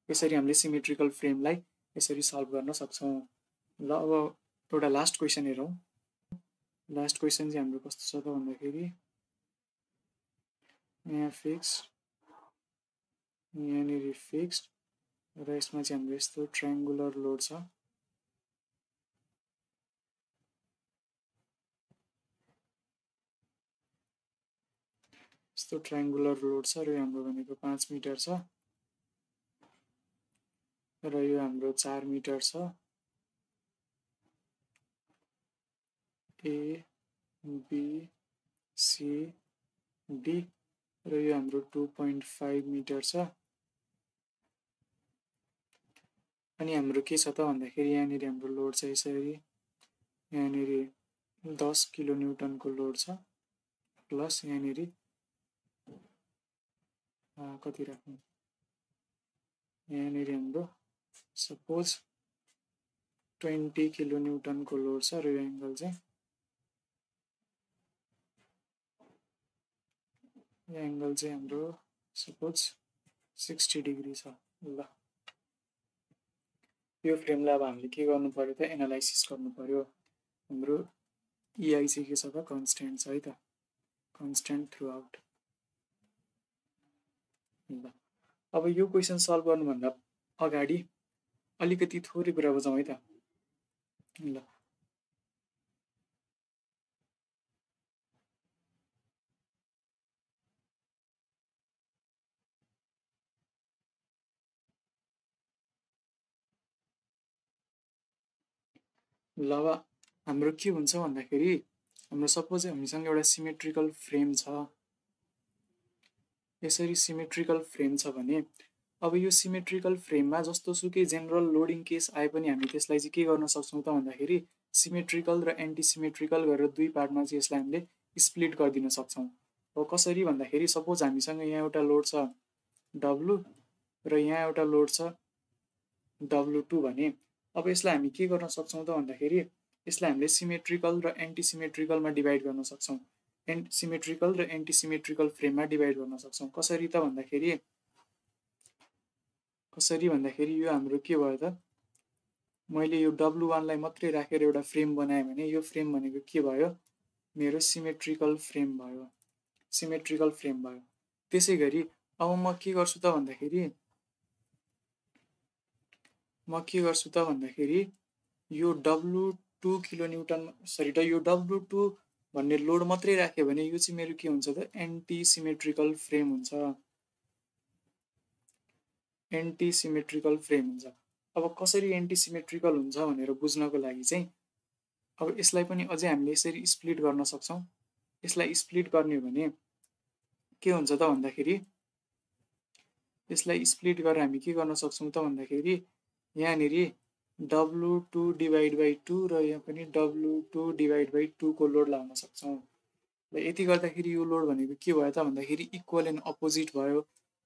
यसरी हामीले सिमेट्रिकल फ्रेमलाई यसरी सल्भ गर्न सक्छौं। ल अब एउटा लास्ट क्वेसन हेरौँ। लास्ट क्वेसन चाहिँ हाम्रो कस्तो छ त भन्दाखेरि यहाँ फिक्स्ड यहाँनिर फिक्स्ड र यसमा चाहिँ हाम्रो यस्तो ट्रायंगुलर लोड छ। यस्तो ट्रायंगुलर लोड छ र यो हाम्रो भनेको 5 मिटर छ र यो हाम्रो 4 मिटर छ। ए बी सी डी र यो हाम्रो 2.5 मिटर छ। अनि हाम्रो के छ त भन्दाखेरि यहाँनिर हाम्रो लोड छ यसरी यहाँनिर 10 किलो न्युटनको लोड छ प्लस यहाँनिर कति राख्नु यहाँनिर हाम्रो सपोज 20 किलो न्युटनको लोड छ र यो एंगल चाहिँ हाम्रो सपोज 60 डिग्री छ। ल यो फ्रेमलाई अब हामीले के गर्नु पर्यो त एनालाइसिस गर्नु पर्यो। हाम्रो EI चाहिँ के छ त कन्स्ट्यान्ट छ है त कन्स्ट्यान्ट थ्रु आउट। ल अब यो क्वेसन सल्भ गर्नुभन्दा अगाडि अलिकति थोरै कुरा बुझौँ है त। ल अब हाम्रो के हुन्छ भन्दाखेरि हाम्रो सपोज हामीसँग एउटा सिमेट्रिकल फ्रेम छ। यसरी सिमेट्रिकल फ्रेम छ भने अब यो सिमेट्रिकल फ्रेममा जस्तो सुकै जेनरल लोडिङ केस आए पनि हामी त्यसलाई चाहिँ के गर्न सक्छौं त भन्दाखेरि सिमेट्रिकल र एन्टी सिमेट्रिकल गरेर दुई पार्टमा चाहिँ यसलाई हामीले स्प्लिट गरिदिन सक्छौं। अब कसरी भन्दाखेरि सपोज हामीसँग यहाँ एउटा लोड छ W र यहाँ एउटा लोड छ W2 भने अब यसलाई हामी के गर्न सक्छौं त भन्दाखेरि यसलाई हामीले सिमेट्रिकल र एन्टी सिमेट्रिकलमा डिभाइड गर्न सक्छौं। सिमेट्रिकल र एन्टी सिमेट्रिकल फ्रेममा डिभाइड गर्न सक्छौं। कसरी भन्दाखेरि यो हाम्रो के भयो त मैले यो W1 लाई मात्रै राखेर एउटा फ्रेम बनाएँ भने यो फ्रेम भनेको के भयो, मेरो सिमेट्रिकल फ्रेम भयो, सिमेट्रिकल फ्रेम भयो। त्यसै गरी अब म के गर्छु त भन्दाखेरि यो W2 किलोन्युटन यो W2 भन्ने लोड मात्रै राख्यो भने यो चाहिँ मेरो के हुन्छ त एन्टी सिमेट्रिकल फ्रेम हुन्छ, एन्टी सिमेट्रिकल फ्रेम हुन्छ। अब कसरी एन्टी सिमेट्रिकल हुन्छ भनेर बुझ्नको लागि चाहिँ अब यसलाई पनि अझै हामीले यसरी स्प्लिट गर्न सक्छौँ। यसलाई स्प्लिट गर्ने हो भने के हुन्छ त भन्दाखेरि यसलाई स्प्लिट गरेर हामी के गर्न सक्छौँ त भन्दाखेरि यहाँनिर W2 डिभाइड बाई 2 र यहाँ पनि W2 डिभाइड बाई 2 को लोड लाउन सक्छौँ। र यति गर्दाखेरि यो लोड भनेको के भयो त भन्दाखेरि इक्वल एन्ड अपोजिट भयो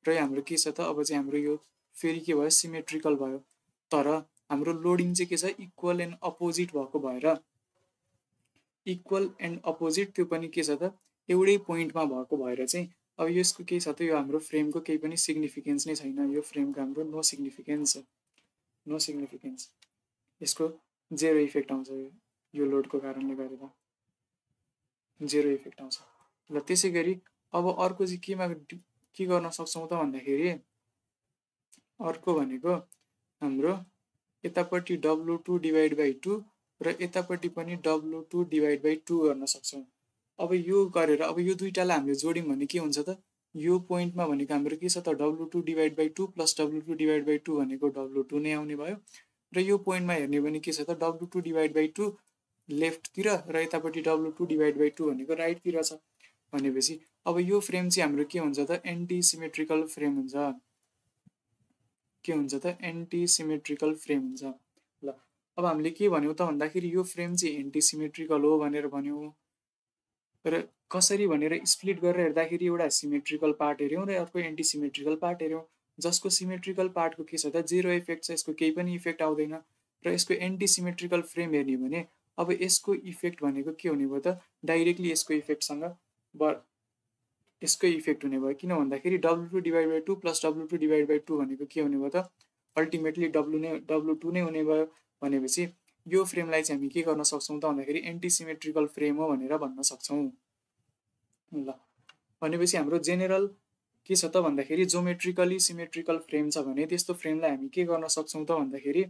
र हाम्रो के छ त अब चाहिँ हाम्रो यो फेरि के भयो सिमेट्रिकल भयो। तर हाम्रो लोडिङ चाहिँ के छ इक्वल एन्ड अपोजिट भएको भएर इक्वल एन्ड अपोजिट त्यो पनि के छ त एउटै पोइन्टमा भएको भएर चाहिँ अब यसको के छ त यो हाम्रो फ्रेमको केही पनि सिग्निफिकेन्स नै छैन, यो फ्रेमको हाम्रो नो सिग्निफिकेन्स, नो सिग्निफिकेन्स, यसको जेरो इफेक्ट आउँछ यो लोडको कारणले गरेर जेरो इफेक्ट आउँछ। ल त्यसै गरी अब अर्को चाहिँ के गर्न सक्छौँ त भन्दाखेरि अर्को भनेको हाम्रो यतापट्टि W2 डिभाइड बाई 2 र यतापट्टि पनि W2 डिभाइड बाई 2 गर्न सक्छौँ। अब यो गरेर अब यो दुईटालाई हामीले जोड्यौँ भने के हुन्छ त यो पोइन्टमा भनेको हाम्रो के छ त W2 divide by 2 plus W2 divide by 2 भनेको W2 नै आउने भयो र यो पोइन्टमा हेर्ने भने के छ त W2 डिभाइड बाई 2 लेफ्टतिर र यतापट्टि W2 डिभाइड बाई 2 भनेको राइटतिर छ भनेपछि अब यो फ्रेम चाहिँ हाम्रो के हुन्छ त एन्टी सिमेट्रिकल फ्रेम हुन्छ, के हुन्छ त एन्टी सिमेट्रिकल फ्रेम हुन्छ। ल अब हामीले के भन्यौँ त भन्दाखेरि यो फ्रेम चाहिँ एन्टी सिमेट्रिकल हो भनेर भन्यौँ र कसरी भनेर स्प्लिट गरेर हेर्दाखेरि एउटा सिमेट्रिकल पार्ट हेऱ्यौँ र अर्को एन्टी सिमेट्रिकल पार्ट हेऱ्यौँ। जसको सिमेट्रिकल पार्टको के छ त जेरो इफेक्ट छ, यसको केही पनि इफेक्ट आउँदैन र यसको एन्टी सिमेट्रिकल फ्रेम हेर्ने भने अब यसको इफेक्ट भनेको के हुने भयो त डाइरेक्टली यसको इफेक्टसँग यसको इफेक्ट हुने भयो। किन भन्दाखेरि W2 divide by 2 plus W2 divide by 2 भनेको के हुने भयो त अल्टिमेटली W2 नै हुने भयो भनेपछि यो फ्रेमलाई चाहिँ हामी के गर्न सक्छौँ त भन्दाखेरि एन्टी सिमेट्रिकल फ्रेम हो भनेर भन्न सक्छौँ। ल भनेपछि हाम्रो जेनेरल के छ त भन्दाखेरि जोमेट्रिकली सिमेट्रिकल फ्रेम छ भने त्यस्तो फ्रेमलाई हामी के गर्न सक्छौँ त भन्दाखेरि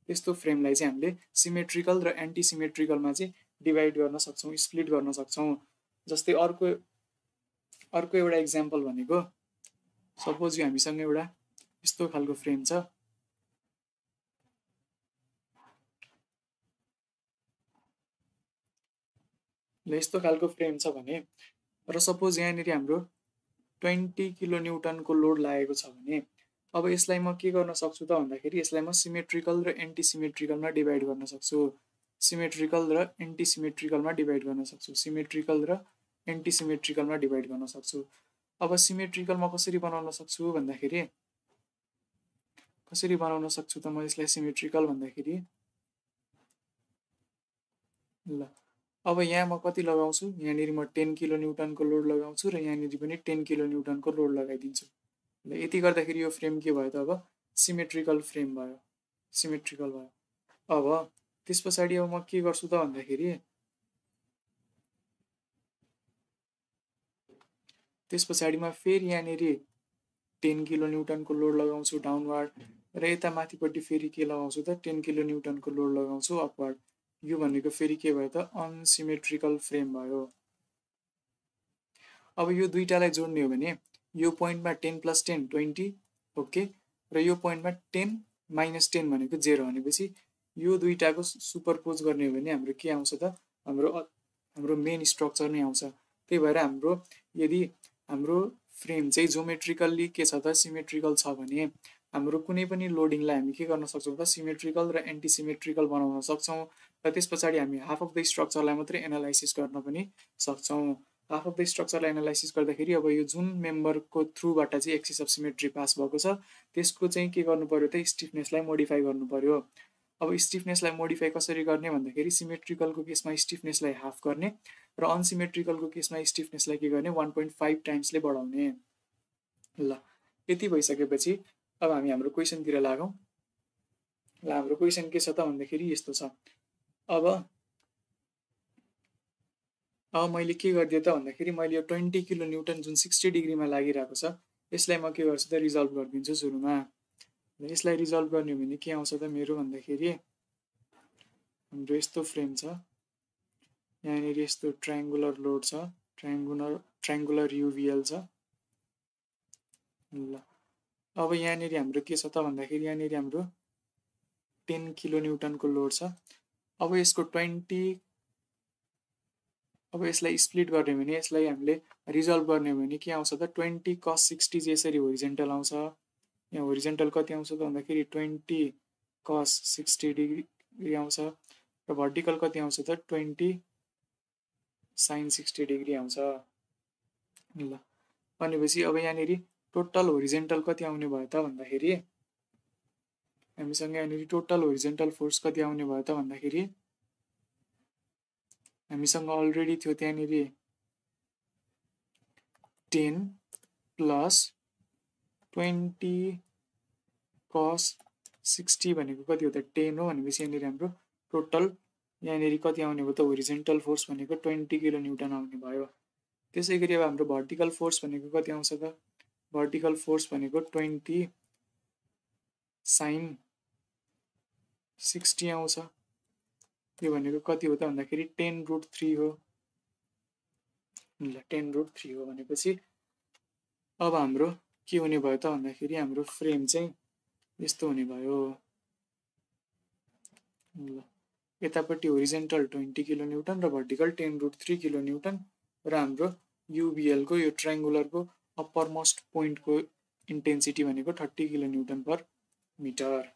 त्यस्तो फ्रेमलाई चाहिँ हामीले सिमेट्रिकल र एन्टी सिमेट्रिकलमा चाहिँ डिभाइड गर्न सक्छौँ, स्प्लिट गर्न सक्छौँ। जस्तै अर्को एउटा इक्जाम्पल भनेको सपोज यो हामीसँग एउटा यस्तो खालको फ्रेम छ, ल यस्तो खालको फ्रेम छ भने र सपोज यहाँनिर हाम्रो 20 किलो न्युटनको लोड लागेको छ भने अब यसलाई म के गर्न सक्छु त भन्दाखेरि यसलाई म सिमेट्रिकल र एन्टी सिमेट्रिकलमा डिभाइड गर्न सक्छु, सिमेट्रिकल र एन्टी सिमेट्रिकलमा डिभाइड गर्न सक्छु, सिमेट्रिकल र एन्टी सिमेट्रिकलमा डिभाइड गर्न सक्छु। अब सिमेट्रिकलमा कसरी बनाउन सक्छु भन्दाखेरि कसरी बनाउन सक्छु त म यसलाई सिमेट्रिकल भन्दाखेरि ल अब यहाँ म कति लगाउँछु, यहाँनिर म 10 किलो न्युटनको लोड लगाउँछु र यहाँनिर पनि 10 किलो न्युटनको लोड लगाइदिन्छु। ल यति गर्दाखेरि यो फ्रेम के भयो त अब सिमेट्रिकल फ्रेम भयो, सिमेट्रिकल भयो। अब त्यस पछाडि अब म के गर्छु त भन्दाखेरि त्यस पछाडिमा फेरि यहाँनिर 10 किलो न्युटनको लोड लगाउँछु डाउनवार्ड र यता माथिपट्टि फेरि के लगाउँछु त 10 किलो न्युटनको लोड लगाउँछु अपवार्ड। यो भनेको फेरि के भयो त अनसिमेट्रिकल फ्रेम भयो। अब यो दुईटालाई जोड्ने हो भने यो पोइन्टमा 10 प्लस 10 20 ओके र यो पोइन्टमा 10 माइनस 10 भनेको 0 भनेपछि यो दुईटाको सुपरपोज गर्ने हो भने हाम्रो के आउँछ त हाम्रो मेन स्ट्रक्चर नै आउँछ। त्यही भएर यदि हाम्रो फ्रेम चाहिँ जोमेट्रिकल्ली के छ त सिमेट्रिकल छ भने हाम्रो कुनै पनि लोडिङलाई हामी के गर्न सक्छौँ त सिमेट्रिकल र एन्टी सिमेट्रिकल बनाउन सक्छौँ र त्यस पछाडि हामी हाफ अफ द स्ट्रक्चरलाई मात्रै एनालाइसिस गर्न पनि सक्छौँ। हाफ अफ द स्ट्रक्चरलाई एनालाइसिस गर्दाखेरि अब यो जुन मेम्बरको थ्रुबाट चाहिँ एक्सिस अफ सिमेट्री पास भएको छ त्यसको चाहिँ के गर्नु पर्यो त स्टिफनेसलाई मोडिफाई गर्नु पर्यो। अब स्टिफनेसलाई मोडिफाई कसरी गर्ने भन्दाखेरि सिमेट्रिकलको केसमा स्टिफनेसलाई हाफ गर्ने र अनसिमेट्रिकलको केसमा स्टिफनेसलाई के गर्ने 1.5 टाइम्सले बढाउने। ल यति भइसकेपछि अब हामी हाम्रो क्वेसनतिर लागौँ। ल हाम्रो क्वेसन के छ त भन्दाखेरि यस्तो छ। अब अब मैले के गरिदिएँ त भन्दाखेरि मैले यो 20 किलो न्युटन जुन 60 डिग्रीमा लागिरहेको छ यसलाई म के गर्छु त रिजल्भ गरिदिन्छु सुरुमा। यसलाई रिजल्भ गर्ने हो भने के आउँछ त मेरो भन्दाखेरि हाम्रो यस्तो फ्रेम छ, यहाँनिर यस्तो ट्रायङ्गुलर लोड छ, ट्रायङ्गुलर युभिएल छ। ल अब यहाँनिर हाम्रो के छ त भन्दाखेरि यहाँनिर हाम्रो 10 किलो न्युटनको लोड छ। अब यसको 20 अब यसलाई स्प्लिट गर्ने हो भने यसलाई हामीले रिजल्भ गर्ने हो भने के आउँछ त 20 cos 60 चाहिँ यसरी होरिजेन्टल आउँछ। यहाँ होरिजेन्टल कति आउँछ त भन्दाखेरि 20 cos 60 डिग्री आउँछ र भर्टिकल कति आउँछ त 20 sin 60 डिग्री आउँछ। ल भनेपछि अब यहाँनिर टोटल होरिजेन्टल कति आउने भयो त भन्दाखेरि हामीसँग यहाँनिर टोटल होरिजेन्टल फोर्स कति आउने भयो त भन्दाखेरि हामीसँग अलरेडी थियो त्यहाँनिर 10 प्लस 20 cos 60 भनेको कति हो त 10 हो भनेपछि यहाँनिर हाम्रो टोटल यहाँनिर कति आउने भयो त होरिजेन्टल फोर्स भनेको 20 किलो न्युटन आउने भयो। त्यसै गरी अब हाम्रो भर्टिकल फोर्स भनेको कति आउँछ त भर्टिकल फोर्स भनेको 20 sin 60 आउँछ। यो भनेको कति हो त भन्दाखेरि 10√3 हो। ल 10√3 हो भनेपछि अब हाम्रो के हुने भयो त भन्दाखेरि हाम्रो फ्रेम चाहिँ यस्तो हुने भयो। ल यतापट्टि होरिजेन्टल 20 किलो न्युटन र भर्टिकल 10√3 किलो न्युटन र हाम्रो युबिएलको यो ट्रायङ्गुलरको अप्पर मोस्ट पोइन्टको इन्टेन्सिटी भनेको 30 किलो न्युटन पर मिटर।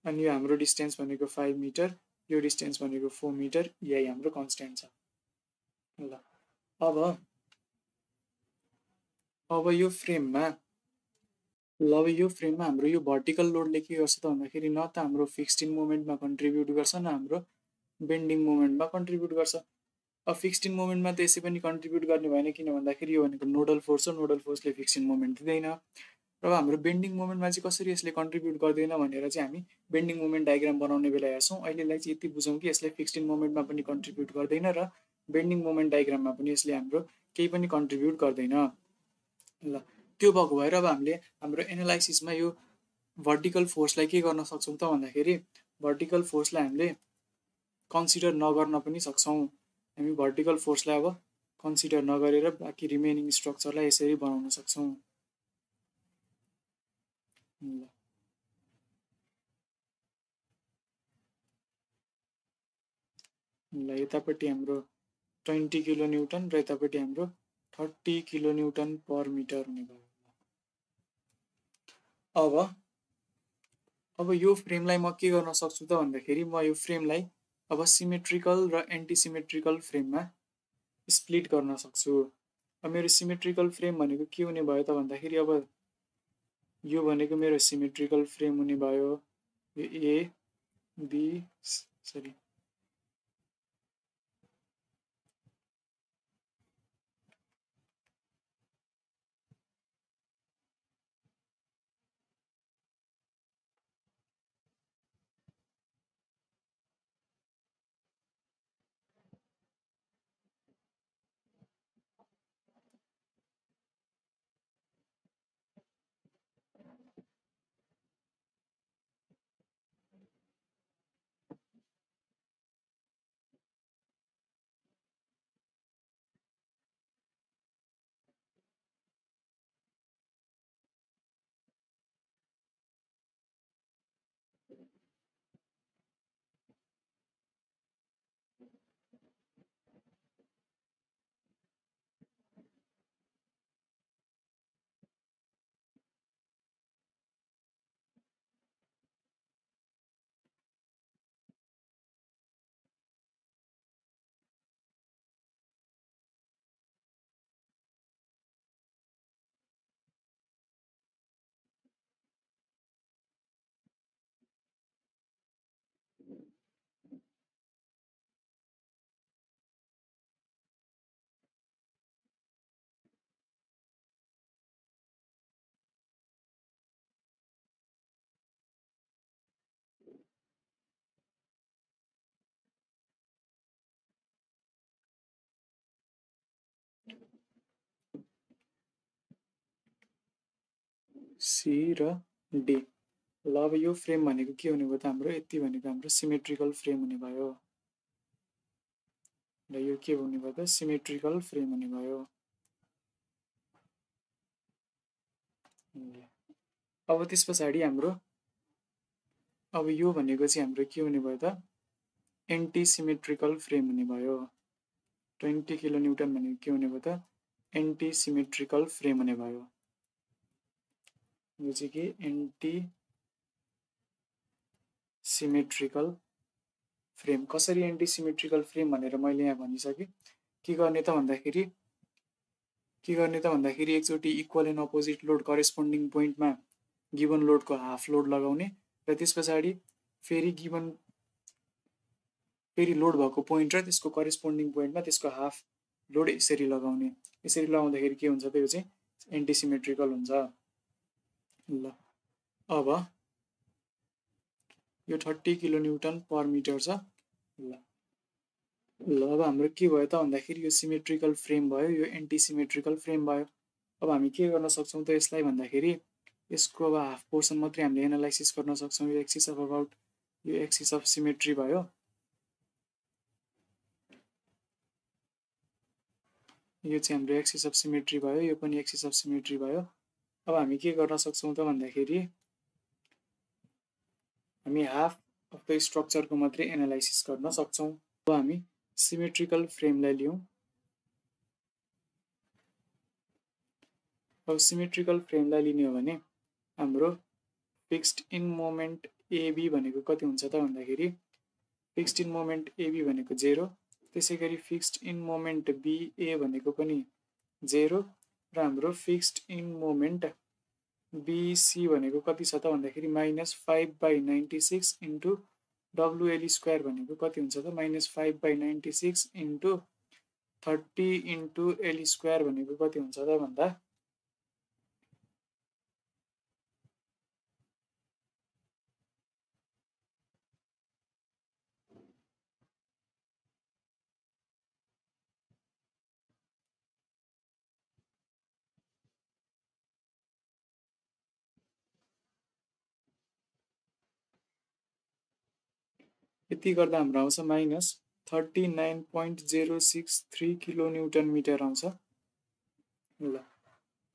अनि यो हाम्रो डिस्टेन्स भनेको 5 मिटर, यो डिस्टेन्स भनेको 4 मिटर, यही हाम्रो कन्स्ट्यान्ट छ। ल अब यो फ्रेममा हाम्रो यो भर्टिकल लोडले के गर्छ त भन्दाखेरि न त हाम्रो फिक्स्ड इन मोमेन्टमा कन्ट्रिब्युट गर्छ न हाम्रो बेन्डिङ मोमेन्टमा कन्ट्रिब्युट गर्छ। अब फिक्स्ड इन मोमेन्टमा त यसै पनि कन्ट्रिब्युट गर्ने भएन किन भन्दाखेरि यो भनेको नोडल फोर्स हो, नोडल फोर्सले फिक्स्ड इन मोमेन्ट दिँदैन। र हाम्रो बेन्डिङ मोमेन्टमा चाहिँ कसरी यसले कन्ट्रिब्युट गर्दैन भनेर चाहिँ हामी बेन्डिङ मोमेन्ट डायग्राम बनाउने बेला हेर्छौँ। अहिलेलाई चाहिँ यति बुझौँ कि यसले फिक्स्ड इन मोमेन्टमा पनि कन्ट्रिब्युट गर्दैन र बेन्डिङ मोमेन्ट डायग्राममा पनि यसले हाम्रो केही पनि कन्ट्रिब्युट गर्दैन। ल त्यो भएको भएर अब हामीले हाम्रो एनालाइसिसमा यो भर्टिकल फोर्सलाई के गर्न सक्छौँ त भन्दाखेरि भर्टिकल फोर्सलाई हामीले कन्सिडर नगर्न पनि सक्छौँ। हामी भर्टिकल फोर्सलाई अब कन्सिडर नगरेर बाँकी रिमेनिङ स्ट्रक्चरलाई यसरी बनाउन सक्छौँ। ल यतापट्टि हाम्रो 20 किलो न्युटन र यतापट्टि हाम्रो 30 किलो न्युटन पर मिटर हुने भयो। अब यो फ्रेमलाई म के गर्न सक्छु त भन्दाखेरि म यो फ्रेमलाई अब सिमेट्रिकल र एन्टिसिमेट्रिकल फ्रेममा स्प्लिट गर्न सक्छु। अब मेरो सिमेट्रिकल फ्रेम भनेको के हुने भयो त भन्दाखेरि अब यो भनेको मेरो सिमेट्रिकल फ्रेम हुने भयो। यो ए बी सरी सी र डी। ल अब यो फ्रेम भनेको के हुने भयो त हाम्रो यति भनेको हाम्रो सिमेट्रिकल फ्रेम हुने भयो र यो के हुने भयो त सिमेट्रिकल फ्रेम हुने भयो। अब त्यस पछाडि हाम्रो अब यो भनेको चाहिँ हाम्रो के हुने भयो त एन्टी सिमेट्रिकल फ्रेम हुने भयो। 20 किलोन्युटन भनेको के हुने भयो त एन्टी सिमेट्रिकल फ्रेम हुने भयो। यो चाहिँ के एन्टी सिमेट्रिकल फ्रेम। कसरी एन्टी सिमेट्रिकल फ्रेम भनेर मैले यहाँ भनिसकेँ। के गर्ने त भन्दाखेरि एकचोटि equal and opposite load corresponding पोइन्टमा गिभन लोडको हाफ लोड लगाउने र त्यस पछाडि फेरि लोड भएको पोइन्ट र त्यसको करेस्पोन्डिङ पोइन्टमा त्यसको हाफ लोड यसरी लगाउने। यसरी लगाउँदाखेरि के हुन्छ त यो चाहिँ एन्टी सिमेट्रिकल हुन्छ। ल अब यो 30 किलोन्युटन पर मिटर छ। ल अब हाम्रो के भयो त भन्दाखेरि यो सिमेट्रिकल फ्रेम भयो, यो एन्टी सिमेट्रिकल फ्रेम भयो। अब हामी के गर्न सक्छौँ त यसलाई भन्दाखेरि यसको अब हाफ पोर्सन मात्रै हामीले एनालाइसिस गर्न सक्छौँ। यो एक्सिस अफ अबाउट यो एक्सिस अफ सिमेट्री भयो। यो चाहिँ हाम्रो एक्सिस अफ सिमेट्री भयो, यो पनि एक्सिस अफ सिमेट्री भयो। अब हामी के गर्न सक्छौँ त भन्दाखेरि हामी हाफ अफ द स्ट्रक्चरको मात्रै एनालाइसिस गर्न सक्छौँ। अब हामी सिमेट्रिकल फ्रेमलाई लियौँ। अब सिमेट्रिकल फ्रेमलाई लिने हो भने हाम्रो फिक्स्ड इन मोमेन्ट एबी भनेको कति हुन्छ त भन्दाखेरि फिक्स्ड इन मोमेन्ट एबी भनेको 0, त्यसै गरी फिक्स्ड इन मोमेन्ट बिए भनेको पनि 0 र हाम्रो फिक्स्ड इन मोमेन्ट बिसी भनेको कति छ त भन्दाखेरि -5/96 इन्टु डब्लुएल स्क्वायर भनेको कति हुन्छ त -5/96 इन्टु 30 इन्टु एल स्क्वायर भनेको कति हुन्छ त भन्दा यति गर्दा हाम्रो आउँछ -39.063 किलोन्युटन मिटर आउँछ। ल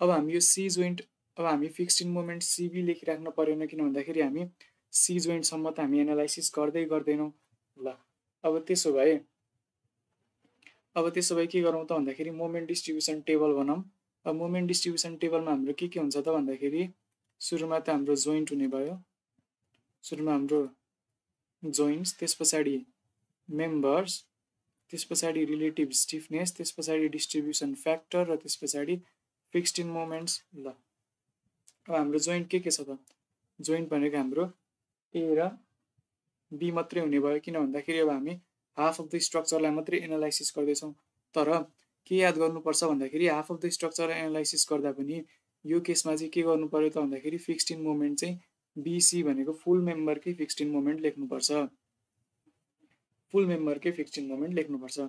अब हामी यो सी जोइन्ट अब हामी फिक्स्ड इन मोमेन्ट सिबी लेखिराख्न परेन, किन भन्दाखेरि हामी सी जोइन्टसम्म त हामी एनालाइसिस गर्दैनौँ। ल अब त्यसो भए के गरौँ त भन्दाखेरि मोमेन्ट डिस्ट्रिब्युसन टेबल बनाऊँ। अब मोमेन्ट डिस्ट्रिब्युसन टेबलमा हाम्रो के हुन्छ त भन्दाखेरि सुरुमा त हाम्रो जोइन्ट हुने भयो, सुरुमा हाम्रो जोइन्ट्स, त्यस पछाडि मेम्बर्स, त्यस पछाडि रिलेटिभ स्टिफनेस, त्यस पछाडि डिस्ट्रिब्युसन फ्याक्टर र त्यस पछाडि फिक्स्ड इन मोमेन्ट्स। ल अब हाम्रो जोइन्ट के छ त जोइन्ट भनेको हाम्रो ए र बी मात्रै हुने भयो, किन भन्दाखेरि अब हामी हाफ अफ द स्ट्रक्चरलाई मात्रै एनालाइसिस गर्दैछौँ। तर के याद गर्नुपर्छ भन्दाखेरि half of the structure analysis गर्दा पनि यो केसमा चाहिँ के गर्नु पर्यो त भन्दाखेरि फिक्स्ड इन मोमेन्ट चाहिँ बिसी भनेको फुल मेम्बरकै फिक्स्ड इन मोमेन्ट लेख्नुपर्छ, फुल मेम्बरकै फिक्स्ड इन मोमेन्ट लेख्नुपर्छ।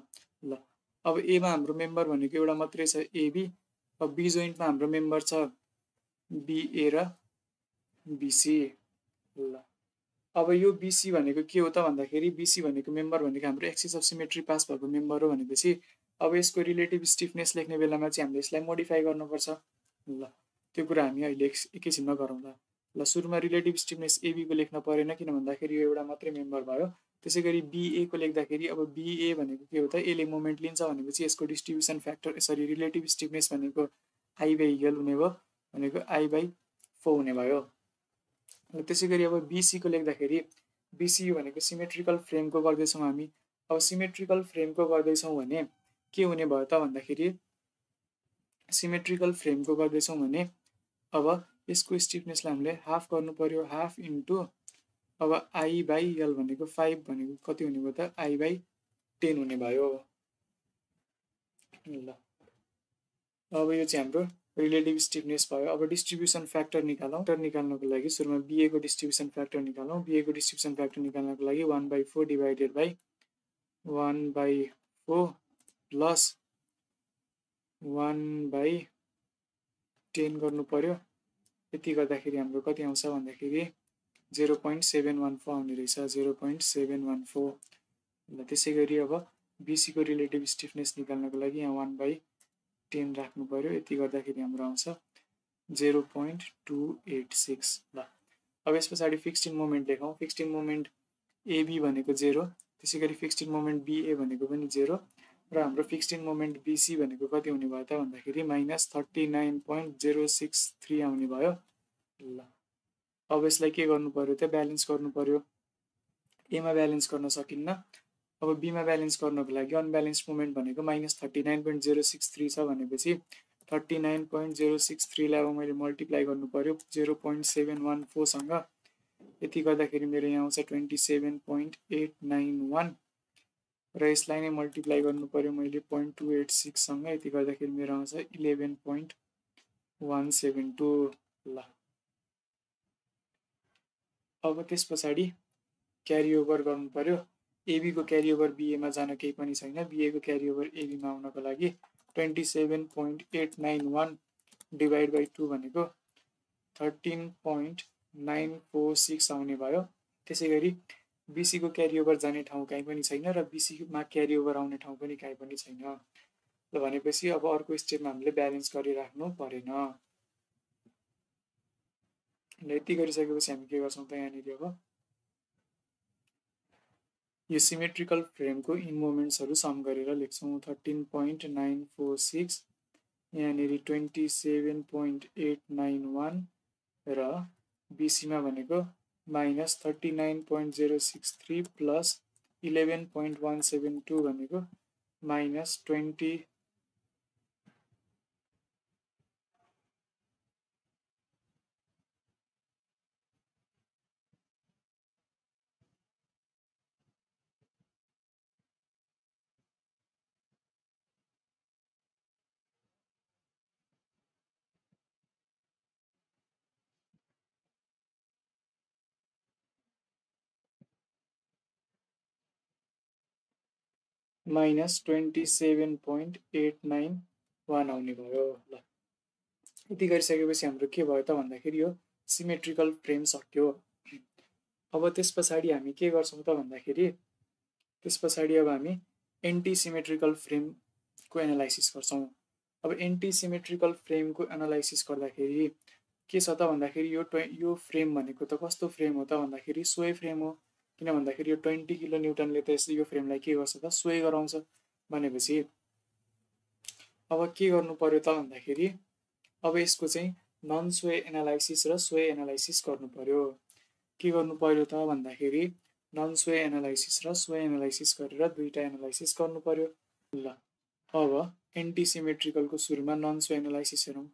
ल अब एमा हाम्रो मेम्बर भनेको एउटा मात्रै छ एबी। अब बी जोइन्टमा हाम्रो मेम्बर छ बिए र बिसी। ल अब यो बिसी भनेको के हो त भन्दाखेरि बिसी भनेको मेम्बर भनेको हाम्रो एक्सिस अफ सिमेट्री पास भएको मेम्बर हो भनेपछि अब यसको रिलेटिभ स्टिफनेस लेख्ने बेलामा चाहिँ हामीले यसलाई मोडिफाई गर्नुपर्छ। ल त्यो कुरा हामी अहिले एकैछिनमा गरौँला। ल सुरुमा रिलेटिभ स्टिफनेस एबीको लेख्न परेन, किन भन्दाखेरि यो एउटा मात्रै मेम्बर भयो। त्यसै गरी बिएको लेख्दाखेरि अब बिए भनेको के हो त एले मोमेन्ट लिन्छ भनेपछि यसको डिस्ट्रिब्युसन फ्याक्टर रिलेटिभ स्टिफनेस भनेको आई/एल हुने भयो, भनेको आई/4 हुने भयो। त्यसै गरी अब बिसीको लेख्दाखेरि बिसी भनेको सिमेट्रिकल फ्रेमको गर्दैछौँ हामी। अब सिमेट्रिकल फ्रेमको गर्दैछौँ भने के हुने भयो त भन्दाखेरि सिमेट्रिकल फ्रेमको गर्दैछौँ भने अब यसको स्टिफनेसलाई हामीले हाफ गर्नु पर्यो, हाफ इन्टु अब आई/एल भनेको 5 भनेको कति हुने भयो त आई/10 हुने भयो। ल अब यो चाहिँ हाम्रो रिलेटिभ स्टिफनेस भयो। अब डिस्ट्रिब्युसन फ्याक्टर निकालौँ। निकाल्नको लागि सुरुमा बिएको डिस्ट्रिब्युसन फ्याक्टर निकालौँ। बिएको डिस्ट्रिब्युसन फ्याक्टर निकाल्नको लागि 1/4 डिभाइडेड बाई 1/4 प्लस 1/10 गर्नु पर्यो। यति गर्दाखेरि हाम्रो कति आउँछ भन्दाखेरि 0.714 आउने रहेछ 0.714। ल त्यसै गरी अब BC को रिलेटिभ स्टिफनेस निकाल्नको लागि यहाँ 1/10 राख्नु पर्यो। यति गर्दाखेरि हाम्रो आउँछ 0.286। ल अब यस पछाडि फिक्स्ड इन मोमेन्ट लेखौँ। फिक्स्ड इन मोमेन्ट AB भनेको 0, त्यसै गरी फिक्स्ड इन मोमेन्ट BA भनेको पनि 0 र हाम्रो फिक्स्ड इन मोमेन्ट BC भनेको कति हुने भयो त भन्दाखेरि -39.063 आउने भयो। ल अब यसलाई के गर्नु पर्यो त ब्यालेन्स गर्नु पर्यो। एमा ब्यालेन्स गर्न सकिन्न। अब बीमा ब्यालेन्स गर्नको लागि अनब्यालेन्स्ड मोमेन्ट भनेको -39.063 छ भनेपछि 39.063 लाई अब मैले मल्टिप्लाई गर्नु पर्यो 0.714 सँग। यति गर्दाखेरि मेरो यहाँ आउँछ 27.891 र यसलाई नै मल्टिप्लाई गर्नु पर्यो मैले 0.286 सँग। यति गर्दाखेरि मेरो आउँछ 11.172। ल अब त्यस पछाडि क्यारी ओभर गर्नु पर्यो। AB को क्यारी ओभर BA मा जान केही पनि छैन। BA को क्यारी ओभर AB मा आउनको लागि 27.891 डिभाइड बाइ 2 भनेको 13.946 आउने भयो। त्यसै गरी BC को क्यारी ओभर जाने ठाउँ कहीँ पनि छैन र BC मा क्यारी ओभर आउने ठाउँ पनि कहीँ पनि छैन। ल भनेपछि अब अर्को स्टेपमा हामीले ब्यालेन्स गरिराख्नु परेन। ल यति गरिसकेपछि हामी के गर्छौँ त यहाँनिर अब यो सिमेट्रिकल फ्रेमको इन मोमेन्ट्सहरू सम गरेर लेख्छौँ। 13.946 यहाँनिर 27.891 र BCमा भनेको -39.063 प्लस 11.172 भनेको -20 -27.891 आउने भयो। ल यति गरिसकेपछि हाम्रो के भयो त भन्दाखेरि यो सिमेट्रिकल फ्रेम सक्यो। अब त्यस पछाडि हामी के गर्छौँ त भन्दाखेरि त्यस पछाडि अब हामी एन्टी सिमेट्रिकल फ्रेमको एनालाइसिस गर्छौँ। अब एन्टी सिमेट्रिकल फ्रेमको एनालाइसिस गर्दाखेरि के छ त भन्दाखेरि यो फ्रेम भनेको त कस्तो फ्रेम हो त भन्दाखेरि सोय फ्रेम हो। किन भन्दाखेरि यो 20 किलो न्युटनले त यो फ्रेमलाई के गर्छ त सोय गराउँछ। भनेपछि अब के गर्नु पर्यो त भन्दाखेरि अब यसको चाहिँ नन सोय एनालाइसिस र सोय एनालाइसिस गर्नु पर्यो। के गर्नु पर्यो त भन्दाखेरि नन सोय एनालाइसिस र सोय एनालाइसिस गरेर दुईटा एनालाइसिस गर्नु पर्यो। ल अब एन्टी सिमेट्रिकलको सुरुमा नन सोय एनालाइसिस हेरौँ।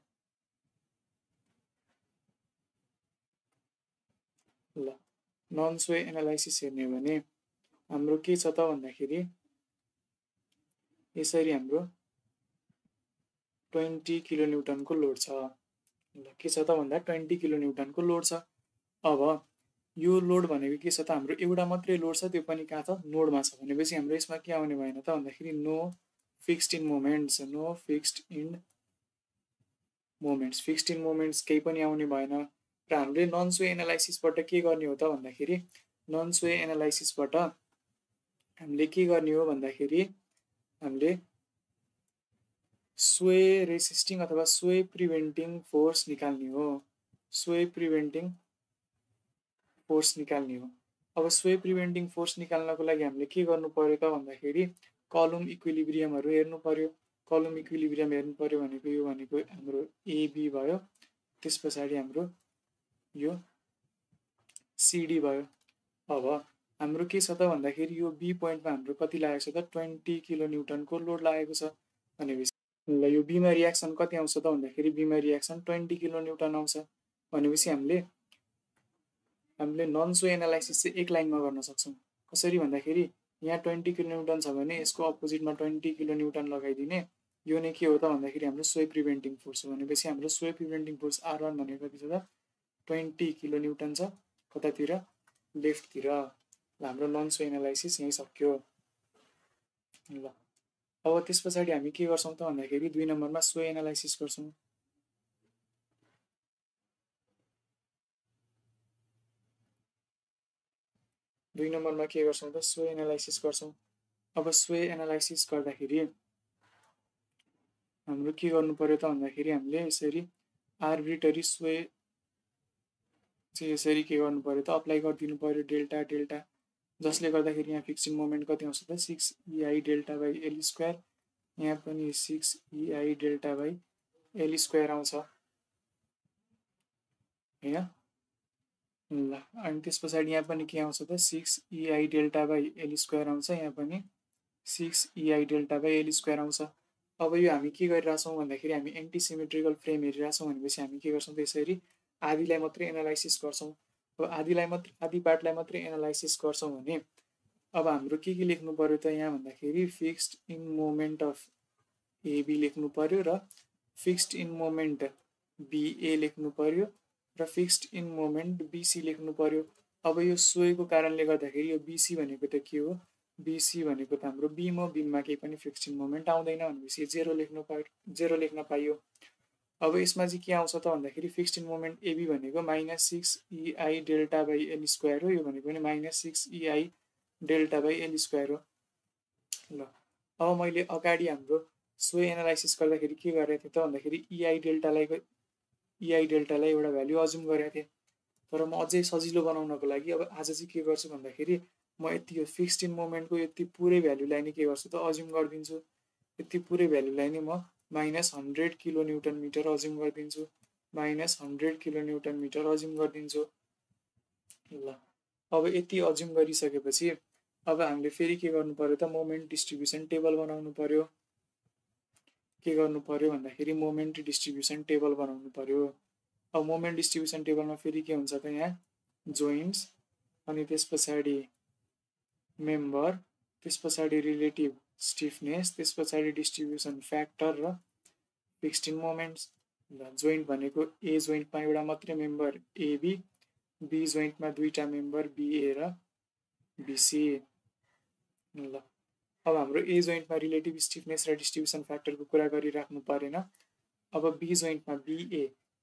ल नन सोय एनालाइसिस हेर्ने भने हाम्रो के छ त भन्दाखेरि यसरी हाम्रो 20 किलो न्युटनको लोड छ। ल के छ त भन्दा 20 किलो न्युटनको लोड छ। अब यो लोड भनेको के छ त हाम्रो एउटा मात्रै लोड छ, त्यो पनि कहाँ छ नोडमा छ। भनेपछि हाम्रो यसमा के आउने भएन त भन्दाखेरि no fixed end moments. No fixed end moments, fixed end moments केही पनि आउने भएन। र हामीले नन सोय एनालाइसिसबाट के गर्ने हो त भन्दाखेरि नन सोय एनालाइसिसबाट हामीले के गर्ने हो भन्दाखेरि हामीले सोय रेसिस्टिङ अथवा सोय प्रिभेन्टिङ फोर्स निकाल्ने हो। सोय प्रिभेन्टिङ फोर्स निकाल्ने हो। अब सोय प्रिभेन्टिङ फोर्स निकाल्नको लागि हामीले के गर्नु पर्यो त भन्दाखेरि कलम इक्विलिब्रियमहरू हेर्नु पर्यो। कलम इक्विलिब्रियम हेर्नु पर्यो भनेको यो भनेको हाम्रो AB भयो। त्यस पछाडि हाम्रो यो CD भयो। अब हाम्रो के छ त भन्दाखेरि यो B पोइन्टमा हाम्रो कति लागेको छ त 20 किलो न्युटनको लोड लागेको छ। भनेपछि ल यो बीमा रियाक्सन कति आउँछ त भन्दाखेरि बीमा रियाक्सन 20 किलो न्युटन आउँछ। भनेपछि हामीले नन सोय एनालाइसिस चाहिँ एक लाइनमा गर्न सक्छौँ। कसरी भन्दाखेरि यहाँ 20 किलो न्युटन छ भने यसको अपोजिटमा 20 किलो न्युटन लगाइदिने। यो नै के हो त भन्दाखेरि हाम्रो सोय प्रिभेन्टिङ फोर्स हो। भनेपछि हाम्रो सोय प्रिभेन्टिङ फोर्स R1 भनेको कति छ त 20 किलो न्युटन छ कतातिर लेफ्टतिर। हाम्रो नन सोय एनालाइसिस यहीँ सक्यो। ल अब त्यस पछाडि हामी के गर्छौँ त भन्दाखेरि 2 नम्बरमा सोय एनालाइसिस गर्छौँ। 2 नम्बरमा के गर्छौँ त स्वे एनालाइसिस गर्छौँ। अब स्वे एनालाइसिस गर्दाखेरि हाम्रो के गर्नु पर्यो त भन्दाखेरि हामीले यसरी आर्बिट्रेरी स्वे चाहिँ यसरी के गर्नु पर्यो त अप्लाई गरिदिनु पर्यो डेल्टा डेल्टा, जसले गर्दाखेरि यहाँ फिक्सिङ मोमेन्ट कति आउँछ त 6EI delta by L square, यहाँ पनि 6EI delta by L square आउँछ होइन। ल अनि त्यस पछाडि यहाँ पनि के आउँछ त 6EI delta by L square आउँछ, यहाँ पनि 6EI delta by L square आउँछ। अब यो हामी के गरिरहेछौँ भन्दाखेरि हामी एन्टी सिमेट्रिकल फ्रेम हेरिरहेछौँ भनेपछि हामी के गर्छौँ त यसरी आधीलाई मात्रै एनालाइसिस गर्छौँ। अब आधी पार्टलाई मात्रै एनालाइसिस गर्छौँ भने अब हाम्रो के लेख्नु पर्यो त यहाँ भन्दाखेरि fixed end moment of AB लेख्नु पर्यो र फिक्स्ड इन मोमेन्ट बिए लेख्नु पर्यो र फिक्स्ड इन मोमेन्ट बिसी लेख्नु पर्यो। अब यो सोएको कारणले गर्दाखेरि यो बिसी भनेको त के हो, बिसी भनेको त हाम्रो बिम हो, बिममा केही पनि फिक्स्ड इन मोमेन्ट आउँदैन भनेपछि 0 लेख्न पाइयो। अब यसमा चाहिँ के आउँछ त भन्दाखेरि फिक्स्ड इन मोमेन्ट एबी भनेको -6EI delta by L square हो, यो भनेको पनि -6EI delta by L square हो। ल अब मैले अगाडि हाम्रो स्वे एनालाइसिस गर्दाखेरि के गरेको थिएँ त भन्दाखेरि EI डेल्टालाई एउटा भ्याल्यु अज्युम गरेको थिएँ। तर म अझै सजिलो बनाउनको लागि अब आज चाहिँ के गर्छु भन्दाखेरि म यति यो फिक्स्ड इन मोमेन्टको यति पुरै भ्याल्युलाई नै के गर्छु त अज्युम गरिदिन्छु। यति पुरै भ्याल्युलाई नै म -100 किलो न्युटन मिटर अज्युम गरिदिन्छु, -100 किलो न्युटन मिटर अज्युम गरिदिन्छु। ल अब यति अज्युम गरिसकेपछि अब हामीले फेरि के गर्नु पर्यो त मोमेन्ट डिस्ट्रिब्युसन टेबल बनाउनु पर्यो। के गर्नु पर्यो भन्दाखेरि मोमेन्ट डिस्ट्रिब्युसन टेबल बनाउनु पर्यो। अब मोमेन्ट डिस्ट्रिब्युसन टेबलमा फेरि के हुन्छ त यहाँ जोइन्ट्स, अनि त्यस पछाडि मेम्बर, त्यस पछाडि रिलेटिभ स्टिफनेस, त्यस पछाडि डिस्ट्रिब्युसन फ्याक्टर र फिक्स्ड इन मोमेन्ट्स। ल जोइन्ट भनेको ए जोइन्टमा एउटा मात्रै मेम्बर एबी, बी जोइन्टमा दुईटा मेम्बर बिए र बिसी। ल अब हाम्रो ए जोइन्टमा रिलेटिभ स्टिफनेस र डिस्ट्रिब्युसन फ्याक्टरको कुरा गरिराख्नु परेन। अब बी जोइन्टमा